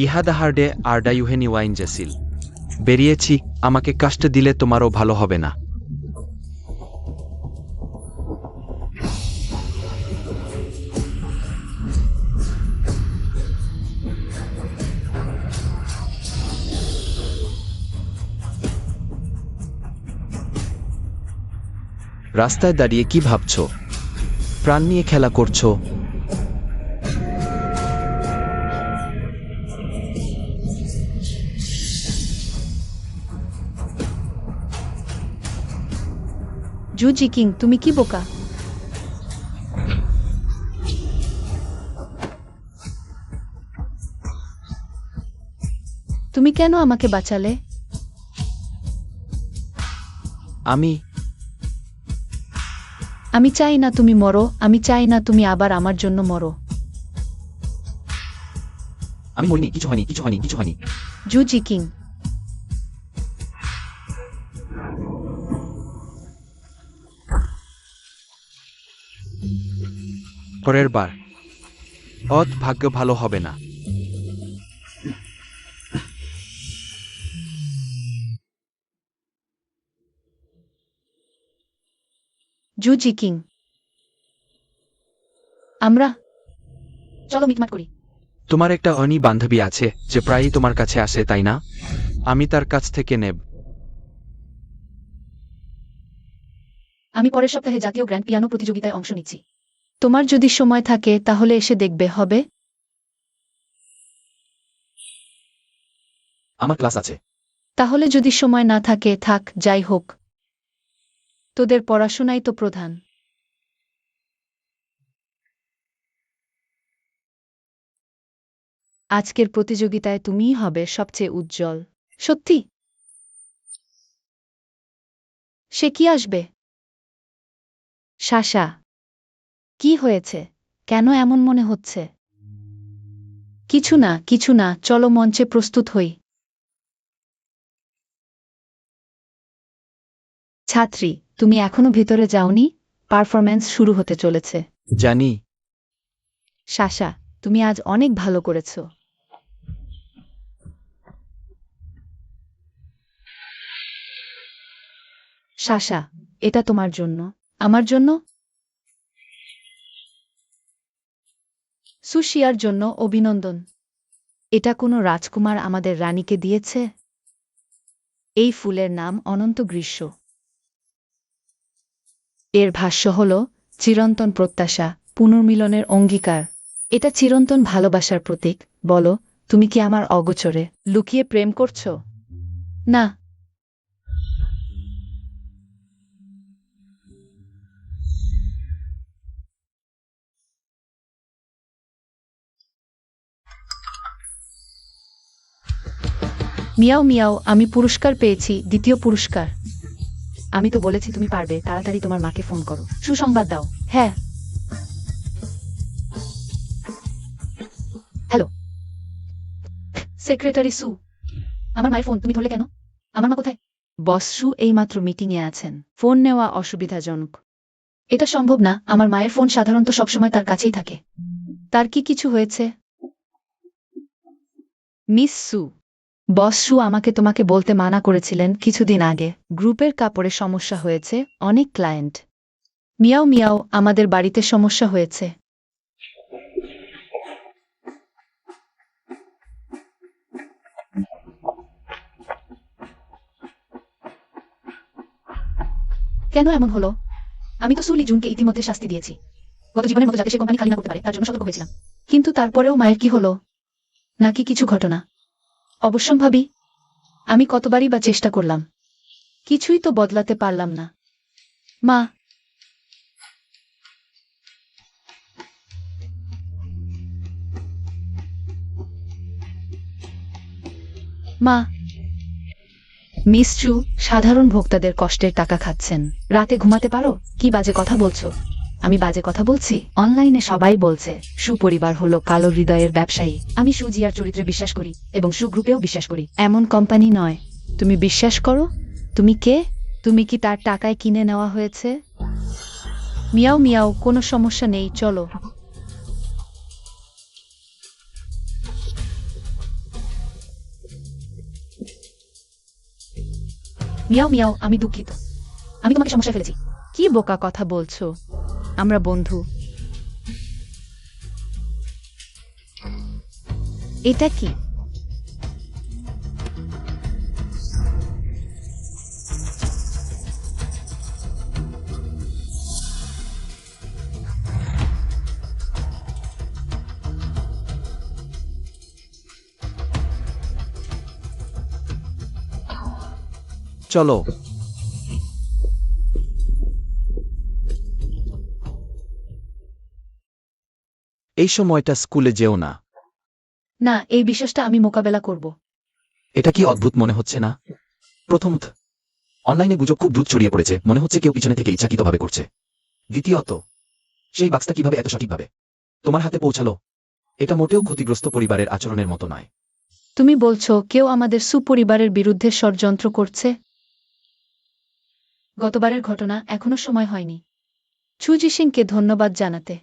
Speaker 2: ইহাদাহার্ডে আরডা ইউহেনি ওয়াইন জেসিল। বেরিয়েছি, আমাকে কষ্ট দিলে তোমারও ভালো হবে না।
Speaker 4: রাস্তায় দাঁড়িয়ে কি ভাবছো? প্রাণ নিয়ে খেলা করছো?
Speaker 1: জু জি কিং, তুমি কি বোকা? তুমি কেন আমাকে বাঁচালে? আমি চাই না তুমি মরো, আমি চাই না তুমি আবার আমার জন্য মরো।
Speaker 4: আমি মরিনি, কিছু হয়নি, কিছু হয়নি, কিছু হয়নি।
Speaker 1: জু জি কিং,
Speaker 2: পরের বার অত ভাগ্য ভালো হবে না।
Speaker 1: জু জি কিং, আমরা
Speaker 3: চলো মিটমাট করি।
Speaker 2: তোমার একটা অনি বান্ধবী আছে যে প্রায়ই তোমার কাছে আসে, তাই না? আমি তার কাছ থেকে নেব।
Speaker 3: আমি পরের সপ্তাহে জাতীয় গ্র্যান্ড পিয়ানো প্রতিযোগিতায় অংশ নিচ্ছি।
Speaker 1: তোমার যদি সময় থাকে তাহলে এসে দেখবে, হবে?
Speaker 4: আমার ক্লাস আছে।
Speaker 1: তাহলে যদি সময় না থাকে, থাক, যাই হোক। তোদের পড়াশোনাই তো প্রধান। আজকের প্রতিযোগিতায় তুমিই হবে সবচেয়ে উজ্জ্বল। সত্যি? সে কি আসবে? সাশা, কি হয়েছে? কেন এমন মনে হচ্ছে? কিছু না, চলো মঞ্চে প্রস্তুত হই। ছাত্রী, তুমি এখনো ভেতরে যাওনি? পারফরম্যান্স শুরু হতে চলেছে।
Speaker 4: জানি।
Speaker 1: সাশা, তুমি আজ অনেক ভালো করেছ। সাশা, এটা তোমার জন্য। আমার জন্য? সুশিয়ার জন্য অভিনন্দন। এটা কোনো রাজকুমার আমাদের রানীকে দিয়েছে? এই ফুলের নাম অনন্ত গ্রীষ্ম। এর ভাষ্য হল চিরন্তন প্রত্যাশা, পুনর্মিলনের অঙ্গীকার। এটা চিরন্তন ভালোবাসার প্রতীক। বলো, তুমি কি আমার অগোচরে লুকিয়ে প্রেম করছ? না। মিয়াও মিয়াও, আমি পুরস্কার পেয়েছি, দ্বিতীয় পুরস্কার। আমি তো বলেছি তুমি পারবে, তাড়াতাড়ি তোমার মাকে ফোন করো, সুসংবাদ দাও। হ্যাঁ। হ্যালো, সেক্রেটারি সু। আমার মায়ের ফোন তুমি ধরলে কেন? আমার মা কোথায়? বস সু এইমাত্র মিটিংয়ে আছেন, ফোন নেওয়া অসুবিধাজনক। এটা সম্ভব না, আমার মায়ের ফোন সাধারণত সবসময় তার কাছেই থাকে। তার কি কিছু হয়েছে? মিস সু, বস সু আমাকে তোমাকে বলতে মানা করেছিলেন কিছুদিন আগে। গ্রুপের কাপড়ে সমস্যা হয়েছে, অনেক ক্লায়েন্ট। মিয়াও মিয়াও, আমাদের বাড়িতে সমস্যা হয়েছে। কেন এমন হলো? আমি তো সুলি জুনকে ইতিমধ্যে শাস্তি দিয়েছি। গত জীবনের মতো যাতে সে কোম্পানি খালি না করতে পারে তার জন্য সতর্ক হয়েছিলাম। কিন্তু তারপরেও মায়ের কি হলো? নাকি কিছু ঘটনা? অবশ্যম্ভাবী। আমি কতবারই বা চেষ্টা করলাম, কিছুই তো বদলাতে পারলাম না। মা, মা। মিস চু সাধারণ ভোক্তাদের কষ্টের টাকা খাচ্ছেন। রাতে ঘুমাতে পারো? কি বাজে কথা বলছো? আমি বাজে কথা বলছি? অনলাইনে সবাই বলছে সুপরিবার হলো কালো হৃদয়ের ব্যবসায়ী। আমি সুজিয়ার চরিত্রে বিশ্বাস করি এবং সু গ্রুপেও বিশ্বাস করি। এমন কোম্পানি নয়। তুমি বিশ্বাস করো? তুমি কে? তুমি কি তার টাকায় কিনে নেওয়া হয়েছে? মিয়াও মিয়াও, কোনো সমস্যা নেই, চলো। মিয়াও মিয়াও, আমি দুঃখিত। আমি তোমাকে সমস্যায় ফেলেছি। কি বোকা কথা বলছো? আমরা বন্ধু। এটা কি?
Speaker 4: চলো। এই সময়টা স্কুলে যেও না।
Speaker 1: না, এই বিশ্বাসটা আমি মোকাবেলা করব।
Speaker 4: এটা কি অদ্ভুত মনে হচ্ছে না? প্রথমত, অনলাইনে গুজব খুব দ্রুত ছড়িয়ে পড়েছে, মনে হচ্ছে কেউ পিছনে থেকে ইচ্ছাকৃতভাবে করছে। দ্বিতীয়ত, সেই বাক্সটা কিভাবে এত সঠিকভাবে তোমার হাতে পৌঁছালো? এটা মোটেও ক্ষতিগ্রস্ত পরিবারের আচরণের মতো নয়।
Speaker 1: তুমি বলছো কেউ আমাদের সুপরিবারের বিরুদ্ধে ষড়যন্ত্র করছে? গতবারের ঘটনা, এখনো সময় হয়নি চুজি সিংকে ধন্যবাদ জানাতে।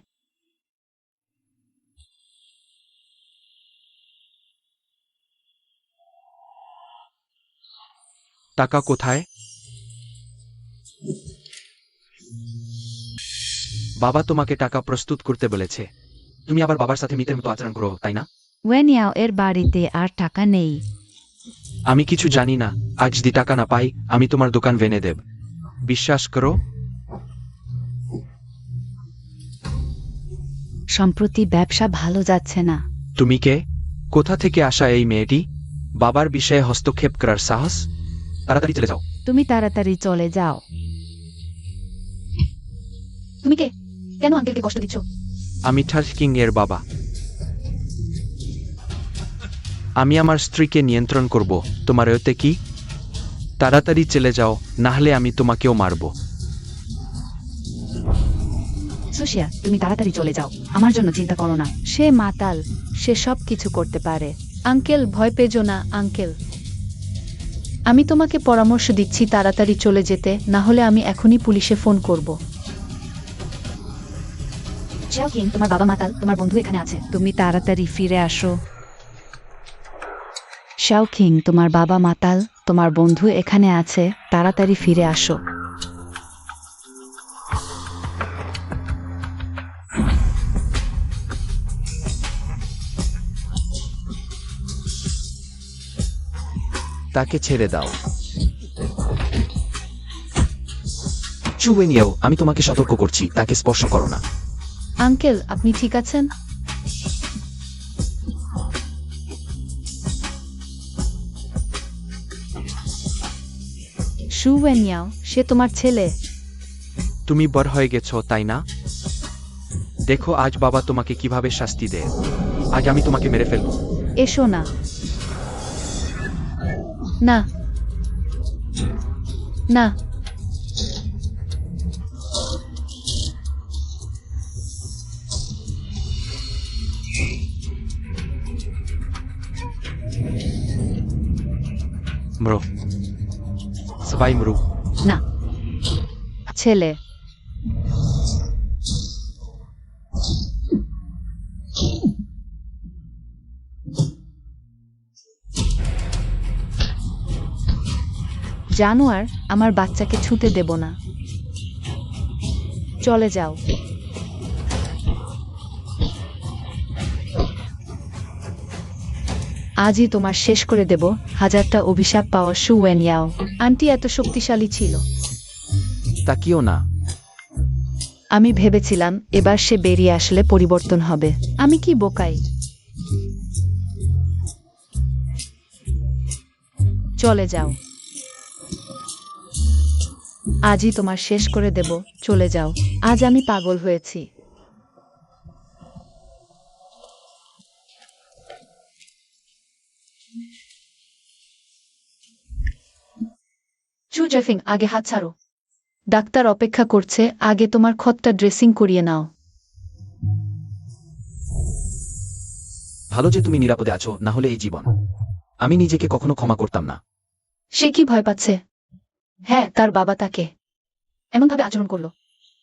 Speaker 2: টাকা কোথায়? বাবা তোমাকে টাকা প্রস্তুত করতে বলেছে। তুমি আবার বাবার সাথে মিতের মতো আচরণ করো, তাই না?
Speaker 1: ওয়েনিয়াও এর বাড়িতে আর টাকা নেই।
Speaker 2: আমি কিছু জানি না। আজ যদি টাকা না পাই, আমি তোমার দোকান ভেঙে দেব। বিশ্বাস করো।
Speaker 1: সম্প্রতি ব্যবসা ভালো যাচ্ছে না।
Speaker 2: তুমি কে? কোথা থেকে আসা এই মেয়েটি? বাবার বিষয়ে হস্তক্ষেপ করার সাহস? তাড়াতাড়ি চলে যাও।
Speaker 1: তুমি তাড়াতাড়ি চলে যাও। তুমি কে? কেন আঙ্কেলকে কষ্ট দিচ্ছ?
Speaker 2: আমি থার্স কিং এর বাবা।
Speaker 5: আমি আমার স্ত্রীকে নিয়ন্ত্রণ করব, তোমার এতে কি? তাড়াতাড়ি চলে যাও, নাহলে আমি তোমাকেও মারব।
Speaker 3: সুশিয়া, তুমি তাড়াতাড়ি চলে যাও, আমার জন্য চিন্তা করো না।
Speaker 1: সে মাতাল, সে সব কিছু করতে পারে। আঙ্কেল, ভয় পেজো না আঙ্কেল। আমি তোমাকে পরামর্শ দিচ্ছি তাড়াতাড়ি চলে যেতে, না হলে আমি এখনই পুলিশে ফোন করব।
Speaker 3: শাও কিং, তোমার বাবা মাতাল, তোমার বন্ধু এখানে আছে।
Speaker 1: তুমি তাড়াতাড়ি ফিরে আসো। শাও কিং, তোমার বাবা মাতাল, তোমার বন্ধু এখানে আছে, তাড়াতাড়ি ফিরে আসো।
Speaker 4: তাকে ছেড়ে দাও। চুয়েনিয়াও, আমি তোমাকে সতর্ক করছি, তাকে স্পর্শ করো না।
Speaker 1: আঙ্কেল, আপনি ঠিক আছেন? শু ওয়েনিয়াও, সে তোমার ছেলে।
Speaker 5: তুমি বড় হয়ে গেছো, তাই না? দেখো আজ বাবা তোমাকে কিভাবে শাস্তি দেয়। আজ আমি তোমাকে মেরে ফেলব।
Speaker 1: এসো না। না, না।
Speaker 5: মরো, সবাই মরু।
Speaker 3: না,
Speaker 1: ছেলে। জানোয়ার, আমার বাচ্চাকে ছুতে দেব না। চলে যাও। আজই তোমার শেষ করে দেব, হাজারটা অভিশাপ পাওয়া শু ওয়েনিয়াও। আন্টি এত শক্তিশালী ছিল।
Speaker 4: তাকিও না।
Speaker 1: আমি ভেবেছিলাম এবার সে বেরিয়ে আসলে পরিবর্তন হবে। আমি কি বোকাই। চলে যাও। আজই তোমার শেষ করে দেব, চলে যাও। আজ আমি পাগল হয়েছি।
Speaker 3: চু জেফিং, আগে হাত ছাড়ো।
Speaker 1: ডাক্তার অপেক্ষা করছে, আগে তোমার ক্ষতটা ড্রেসিং করিয়ে নাও।
Speaker 4: ভালো যে তুমি নিরাপদে আছো, না হলে এই জীবন। আমি নিজেকে কখনো ক্ষমা করতাম না।
Speaker 3: সে কি ভয় পাচ্ছে? হ্যাঁ, তার বাবা তাকে এমনভাবে আচরণ করলো।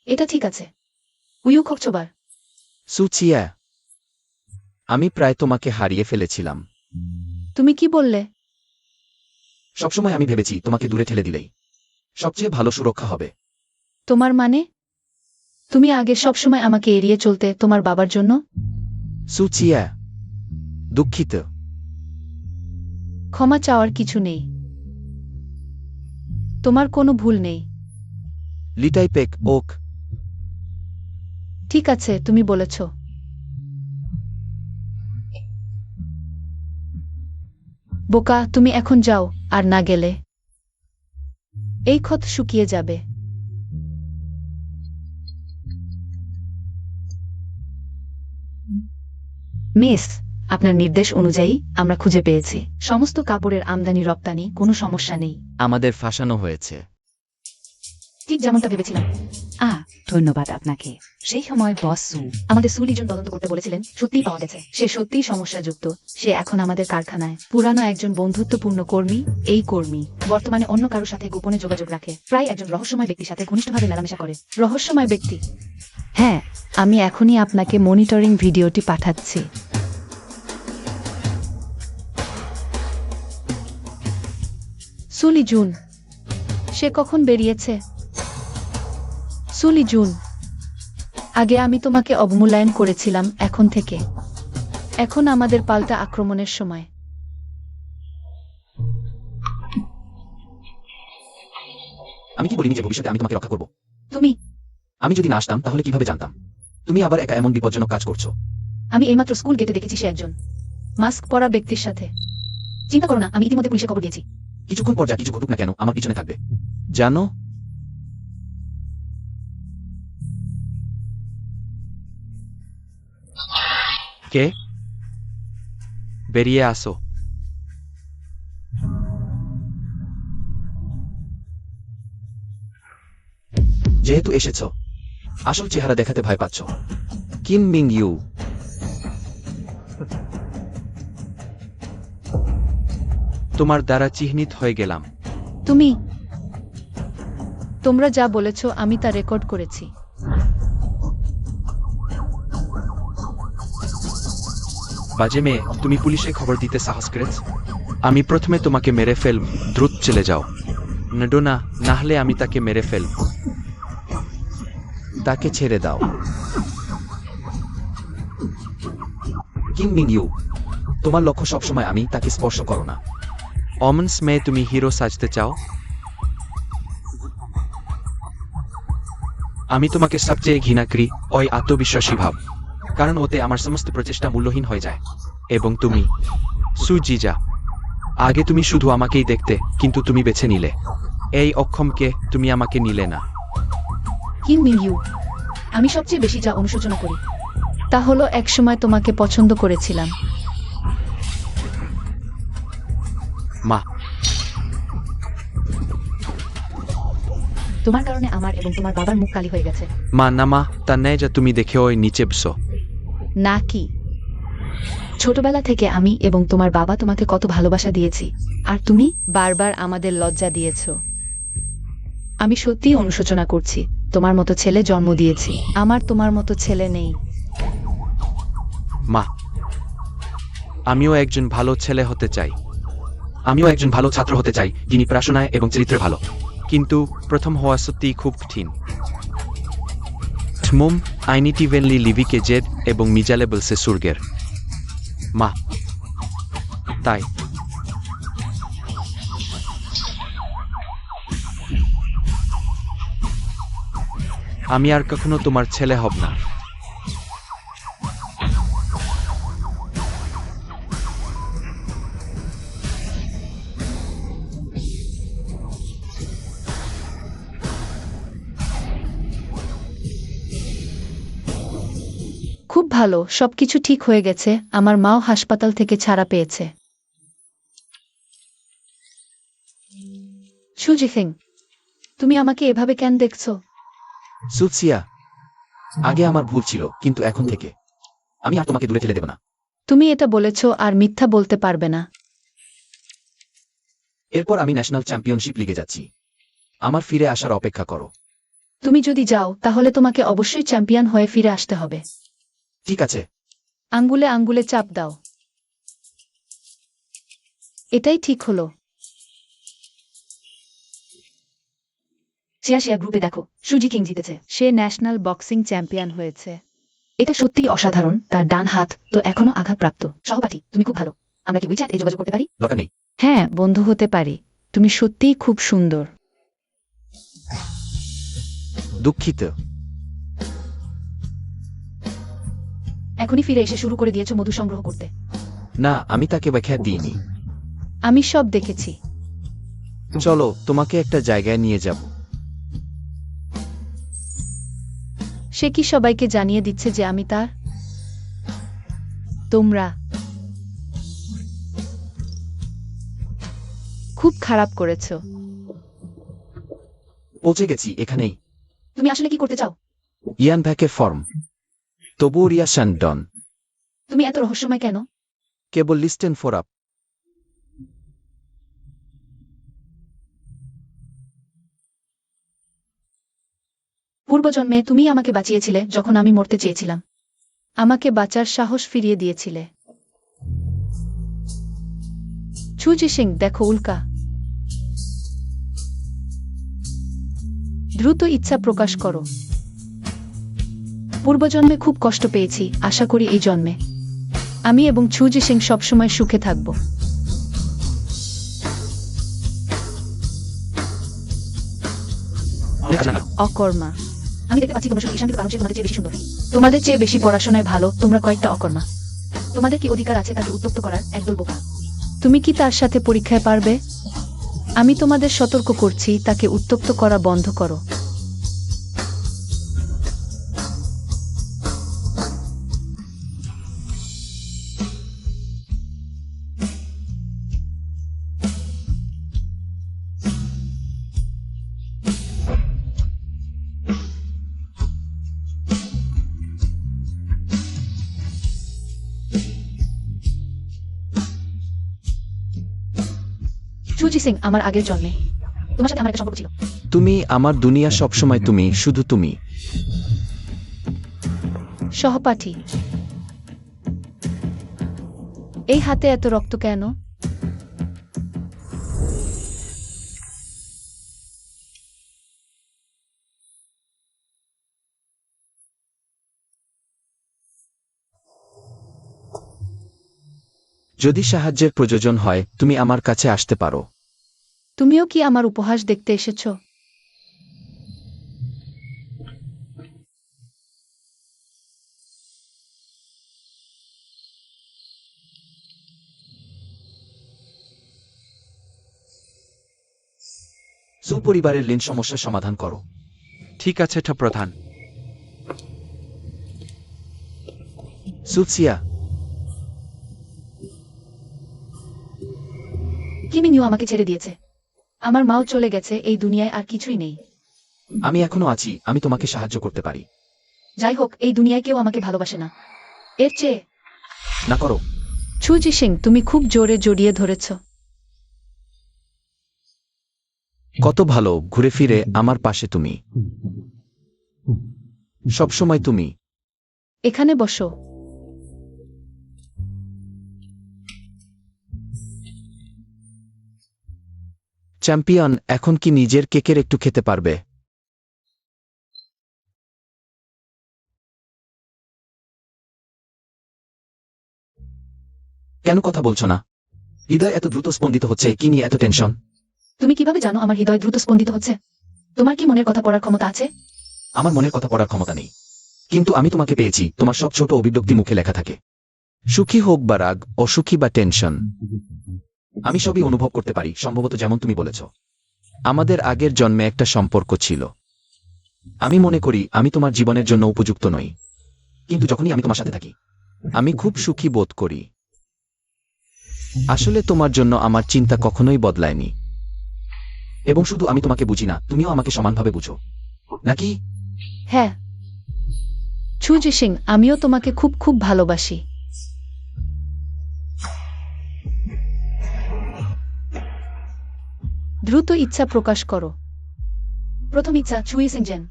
Speaker 3: এটা ঠিক আছে? উইউ খোকছোবার।
Speaker 4: সুচিয়া, আমি প্রায় তোমাকে হারিয়ে ফেলেছিলাম।
Speaker 1: তুমি কি বললে?
Speaker 4: সবসময় আমি ভেবেছি তোমাকে দূরে ঠেলে দিলেই সবচেয়ে ভালো সুরক্ষা হবে।
Speaker 1: তোমার মানে? তুমি আগে সবসময় আমাকে এড়িয়ে চলতে তোমার বাবার জন্য?
Speaker 4: সুচিয়া, দুঃখিত।
Speaker 1: ক্ষমা চাওয়ার কিছু নেই। তোমার কোনো ভুল নেই।
Speaker 4: লিটাই পেক ওক।
Speaker 1: ঠিক আছে, তুমি বলেছ। বোকা, তুমি এখন যাও, আর না গেলে এই ক্ষত শুকিয়ে যাবে।
Speaker 3: মিস, আপনার নির্দেশ অনুযায়ী আমরা খুঁজে পেয়েছি সমস্ত কাপড়ের আমদানি রপ্তানি, কোনো সমস্যা নেই।
Speaker 4: আমাদের ফাঁসানো হয়েছে।
Speaker 3: ঠিক যেমনটা ভেবেছিলাম। ধন্যবাদ আপনাকে। সেই সময় বস সু আমাদের সুলিজন তদন্ত করতে বলেছিলেন, সত্যিই পাওয়া গেছে। সে সত্যিই সমস্যাযুক্ত। সে এখন আমাদের কারখানায় পুরানো একজন বন্ধুত্বপূর্ণ কর্মী। এই কর্মী বর্তমানে অন্য কারোর সাথে গোপনে যোগাযোগ রাখে, প্রায় একজন রহস্যময় ব্যক্তির সাথে ঘনিষ্ঠভাবে মেলামেশা করে।
Speaker 1: রহস্যময় ব্যক্তি? হ্যাঁ, আমি এখনই আপনাকে মনিটরিং ভিডিওটি পাঠাচ্ছি। সুলি জুন, সে কখন বেরিয়েছে? সুলি জুন, আগে আমি তোমাকে অবমূল্যায়ন করেছিলাম, এখন থেকে এখন আমাদের পাল্টা আক্রমণের সময়।
Speaker 4: আমি কি বলিনি যে ভবিষ্যতে আমি তোমাকে রক্ষা করব?
Speaker 3: তুমি?
Speaker 4: আমি যদি না আসতাম তাহলে কিভাবে জানতাম তুমি আবার একা এমন বিপজ্জনক কাজ করছো?
Speaker 3: আমি এইমাত্র স্কুল গেটে দেখেছি সে একজন
Speaker 1: মাস্ক পরা ব্যক্তির সাথে।
Speaker 3: চিন্তা করো না, আমি ইতিমধ্যে পুলিশে খবর দিয়েছি।
Speaker 4: কিছুক্ষণ পর যা কিছু ঘটুক না কেন, আমার পিছনে থাকবে, জানো?
Speaker 5: কে? বেরিয়ে আসো।
Speaker 4: যেহেতু এসেছ, আসল চেহারা দেখাতে ভয় পাচ্ছ। কিম মিং ইউ,
Speaker 2: তোমার দ্বারা চিহ্নিত হয়ে গেলাম।
Speaker 1: তুমি তোমরা যা বলেছ আমি তা রেকর্ড করেছি।
Speaker 2: বাজে মেয়ে, তুমি পুলিশে খবর দিতে সাহস করেছ? আমি প্রথমে তোমাকে মেরে ফেলব। দ্রুত চলে যাও। নডো না, নাহলে আমি তাকে মেরে ফেলব।
Speaker 4: তাকে ছেড়ে দাও। কিম মিং ইউ, তোমার লক্ষ্য সবসময় আমি, তাকে স্পর্শ করো না।
Speaker 2: অমন্স মেয়ে, তুমি হিরো সাজতে চাও? আমি তোমাকে সবচেয়ে ঘৃণা করি, ওই আত্মবিশ্বাসী ভাব, কারণ ওতে আমার সমস্ত প্রচেষ্টা মূল্যহীন হয়ে যায়। এবং তুমি সুজিজা, আগে তুমি শুধু আমাকেই দেখতে, কিন্তু তুমি বেছে নিলে এই অক্ষমকে, তুমি আমাকে নিলে না।
Speaker 3: কিম মিং ইউ, আমি সবচেয়ে বেশি যা অনুশোচনা করি
Speaker 1: তা হলো একসময় তোমাকে পছন্দ করেছিলাম।
Speaker 2: মা,
Speaker 3: তোমার কারণে আমার এবং তোমার বাবার মুখ কালি হয়ে গেছে।
Speaker 2: মা না মা, তা নেই যা তুমি দেখে ওই নিচে বসো।
Speaker 1: না কি?
Speaker 3: ছোটবেলা থেকে আমি এবং তোমার বাবা তোমাকে কত ভালোবাসা দিয়েছি, আর তুমি
Speaker 1: বারবার আমাদের লজ্জা দিয়েছ।
Speaker 3: আমি সত্যিই অনুশোচনা করছি। তোমার মতো ছেলে জন্ম দিয়েছি।
Speaker 1: আমার তোমার মতো ছেলে নেই।
Speaker 2: মা, আমিও একজন ভালো ছেলে হতে চাই। আমিও একজন ভালো ছাত্র হতে চাই, যিনি পড়াশোনায় এবং চরিত্রে ভালো। কিন্তু প্রথম হওয়া সত্যিই খুব কঠিন। মুম আইনিটিভেনলি লিভিকে জেড এবং মিজালে বলছে সুর্গের মা। তাই আমি আর কখনো তোমার ছেলে হব না।
Speaker 1: খুব ভালো, সবকিছু ঠিক হয়ে গেছে। আমার মাও হাসপাতাল থেকে ছাড়া পেয়েছে। সুজিফিং, তুমি আমাকে এভাবে কেন দেখছো?
Speaker 4: সুৎসিয়া, আগে আমার ভুল ছিল, কিন্তু এখন থেকে আমি আর তোমাকে দূরে ঠেলে দেব না।
Speaker 1: তুমি এটা বলেছ আর মিথ্যা বলতে পারবে না।
Speaker 4: এরপর আমি ন্যাশনাল চ্যাম্পিয়নশিপ লিগে যাচ্ছি। আমার ফিরে আসার অপেক্ষা করো।
Speaker 3: তুমি যদি যাও তাহলে তোমাকে অবশ্যই চ্যাম্পিয়ন হয়ে ফিরে আসতে হবে।
Speaker 4: ঠিক আছে।
Speaker 1: আঙ্গুলে আঙ্গুলে চাপ দাও। এটাই ঠিক হলো।
Speaker 3: শিয়া গ্রুপে দেখো, সুজি কিং জিতেছে।
Speaker 1: সে ন্যাশনাল বক্সিং চ্যাম্পিয়ন হয়েছে।
Speaker 3: এটা সত্যিই অসাধারণ। তার ডান হাত তো এখনো আঘাতপ্রাপ্ত। সহপাঠী, তুমি খুব ভালো। আমরা কি উইচ্যাটে যোগাযোগ করতে পারি?
Speaker 4: দরকার নেই।
Speaker 1: হ্যাঁ, বন্ধু হতে পারি। তুমি সত্যিই খুব সুন্দর।
Speaker 4: দুঃখিত।
Speaker 3: এখনই ফিরে এসে শুরু করে দিয়েছো মধু সংগ্রহ করতে।
Speaker 4: না, আমি তাকে ব্যাখ্যা দিইনি।
Speaker 1: আমি সব দেখেছি।
Speaker 4: চলো, তোমাকে একটা জায়গায় নিয়ে যাব।
Speaker 1: সে কি সবাইকে জানিয়ে দিচ্ছে যে আমি তার? তোমরা খুব খারাপ করেছো।
Speaker 4: পৌঁছে গেছি, এখানেই।
Speaker 3: তুমি আসলে কি করতে চাও?
Speaker 4: ইয়ান ভ্যাকের ফর্ম। তবুও রিয়া শানডন।
Speaker 3: তুমি এত রহস্যময় কেন?
Speaker 4: কেবল লিস্টেন ফর আপ।
Speaker 3: পূর্বজন্মে তুমি আমাকে বাঁচিয়েছিলে যখন আমি মরতে চেয়েছিলাম।
Speaker 1: আমাকে বাঁচার সাহস ফিরিয়ে দিয়েছিলে। সুজি সিং, দেখো উল্কা। দ্রুত ইচ্ছা প্রকাশ করো।
Speaker 3: পূর্বজন্মে খুব কষ্ট পেয়েছি, আশা করি এই জন্মে
Speaker 1: আমি এবং সুজি সিং সবসময় সুখে থাকব। অকর্মা।
Speaker 3: আমি দেখতে পাচ্ছি তোমরা শুধু ঈশান, কিন্তু কারণ সে তোমাদের চেয়ে বেশি সুন্দর। তোমাদের চেয়ে বেশি পড়াশোনায় ভালো, তোমরা কয়েকটা অকর্মা। তোমাদের কি অধিকার আছে তাকে উত্তপ্ত করার? একদল বোকা।
Speaker 1: তুমি কি তার সাথে পরীক্ষায় পারবে? আমি তোমাদের সতর্ক করছি, তাকে উত্তপ্ত করা বন্ধ করো।
Speaker 3: সুজি সিং আমার আগের জন্মে তোমার সাথে আমার একটা সম্পর্ক ছিল।
Speaker 4: তুমি আমার দুনিয়া, সবসময় তুমি, শুধু তুমি।
Speaker 1: সহপাঠী। এই হাতে এত রক্ত কেন?
Speaker 4: যদি সাহায্যের প্রয়োজন হয় তুমি আমার কাছে আসতে পারো।
Speaker 1: তুমিও কি আমার উপহাস দেখতে এসেছো?
Speaker 4: সুপরিবারের লিন সমস্যার সমাধান করো।
Speaker 2: ঠিক আছে ঠা প্রধান।
Speaker 4: সুৎসিয়া,
Speaker 3: কিমিনিও আমাকে ছেড়ে দিয়েছে।
Speaker 1: আমার মাও চলে গেছে, এই দুনিয়ায় আর কিছুই নেই।
Speaker 4: আমি এখনো আছি, আমি তোমাকে সাহায্য করতে পারি।
Speaker 3: যাই হোক, এই দুনিয়ায় কেউ আমাকে ভালোবাসে না। এর চেয়ে
Speaker 4: না করো।
Speaker 1: সুজি সিং, তুমি খুব জোরে জড়িয়ে ধরেছ।
Speaker 4: কত ভালো, ঘুরে ফিরে আমার পাশে তুমি, সবসময় তুমি।
Speaker 1: এখানে বসো।
Speaker 4: চ্যাম্পিয়ন, এখন কি নিজের কেকের একটু খেতে পারবে? কেন কথা বলছো না? হৃদয় এত দ্রুত স্পন্দিত হচ্ছে, কি নিয়ে এত টেনশন?
Speaker 3: তুমি কিভাবে জানো আমার হৃদয় দ্রুত স্পন্দিত হচ্ছে? তোমার কি মনের কথা পড়ার ক্ষমতা আছে?
Speaker 4: আমার মনের কথা পড়ার ক্ষমতা নেই, কিন্তু আমি তোমাকে পেয়েছি। তোমার সব ছোট অভিব্যক্তি মুখে লেখা থাকে, সুখী হোক বা রাগ, অসুখী বা টেনশন, আমি সবই অনুভব করতে পারি। সম্ভবত যেমন তুমি বলেছ, আমাদের আগের জন্মে একটা সম্পর্ক ছিল। আমি মনে করি আমি তোমার জীবনের জন্য উপযুক্ত নই, কিন্তু যখনই আমি তোমার সাথে থাকি আমি খুব সুখী বোধ করি। আসলে তোমার জন্য আমার চিন্তা কখনোই বদলায়নি, এবং শুধু আমি তোমাকে বুঝি না, তুমিও আমাকে সমানভাবে বুঝো, নাকি?
Speaker 1: হ্যাঁ সুজি সিং, আমিও তোমাকে খুব খুব ভালোবাসি। দ্রুত ইচ্ছা প্রকাশ করো।
Speaker 3: প্রথম ইচ্ছা চুই সিং জেন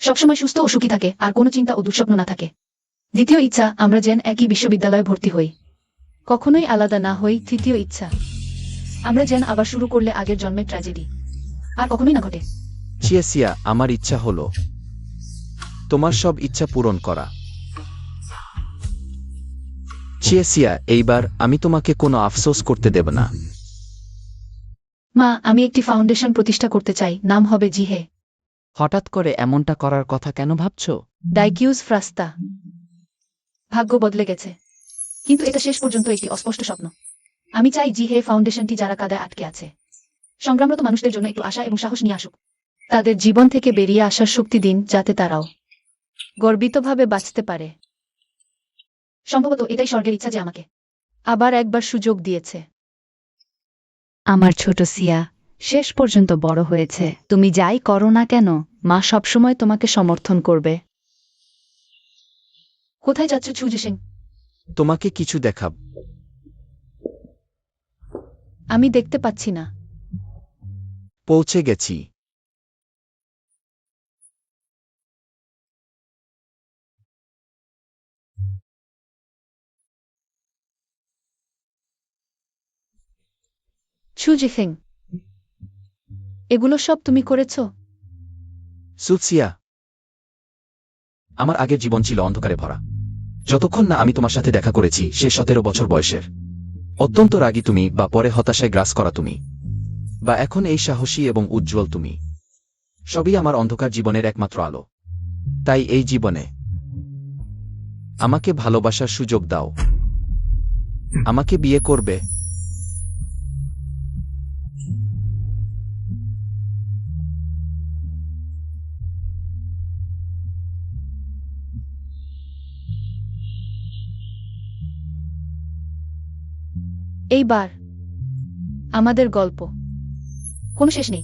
Speaker 3: সবসময় সুস্থ ও সুখী থাকে, আর কোনো চিন্তা ও দুঃস্বপ্ন না থাকে। দ্বিতীয় ইচ্ছা আমরা জেন একই বিশ্ববিদ্যালয়ে ভর্তি হই,
Speaker 1: কখনোই আলাদা না হই। তৃতীয় ইচ্ছা
Speaker 3: আমরা জেন আবার শুরু করলে আগের জন্মের ট্র্যাজেডি আর কখনোই না ঘটে।
Speaker 4: চিয়েসিয়া, আমার ইচ্ছা হলো তোমার সব ইচ্ছা পূরণ করা। চিয়েসিয়া, এইবার আমি তোমাকে কোনো আফসোস করতে দেব না।
Speaker 3: মা, আমি একটি ফাউন্ডেশন প্রতিষ্ঠা করতে চাই, নাম হবে জিহে।
Speaker 6: হঠাৎ করে এমনটা করার কথা কেন ভাবছো?
Speaker 1: ডাইকিউজ ফ্রাস্তা।
Speaker 3: ভাগ্য বদলে গেছে, কিন্তু এটা শেষ পর্যন্ত একটি অস্পষ্ট স্বপ্ন। আমি চাই জিহে ফাউন্ডেশনটি যারা কাদায় আটকে আছে, সংগ্রামরত মানুষদের জন্য একটু আশা এবং সাহস নিয়ে আসুক।
Speaker 1: তাদের জীবন থেকে বেরিয়ে আসার শক্তি দিন, যাতে তারাও গর্বিতভাবে বাঁচতে পারে।
Speaker 3: সম্ভবত এটাই স্বর্গের ইচ্ছা যে আমাকে
Speaker 1: আবার একবার সুযোগ দিয়েছে।
Speaker 7: আমার ছোট সিয়া শেষ পর্যন্ত বড় হয়েছে। তুমি যাই করো না কেন, মা সবসময় তোমাকে সমর্থন করবে।
Speaker 3: কোথায় যাচ্ছ চুজি সিং?
Speaker 4: তোমাকে কিছু দেখাব।
Speaker 1: আমি দেখতে পাচ্ছি না।
Speaker 4: পৌঁছে গেছি।
Speaker 1: সুজি সিং, এগুলো সব তুমি করেছো?
Speaker 4: সুৎসিয়া, আমার আগের জীবন ছিল অন্ধকারে ভরা। যতক্ষণ না আমি তোমার সাথে দেখা করেছি, সে 17 বছর বয়সের অত্যন্ত রাগী তুমি, বা পরে হতাশায় গ্রাস করা তুমি, বা এখন এই সাহসী এবং উজ্জ্বল তুমি, সবই আমার অন্ধকার জীবনের একমাত্র আলো। তাই এই জীবনে আমাকে ভালোবাসার সুযোগ দাও। আমাকে বিয়ে করবে?
Speaker 1: এইবার আমাদের গল্প
Speaker 3: কোনো শেষ নেই।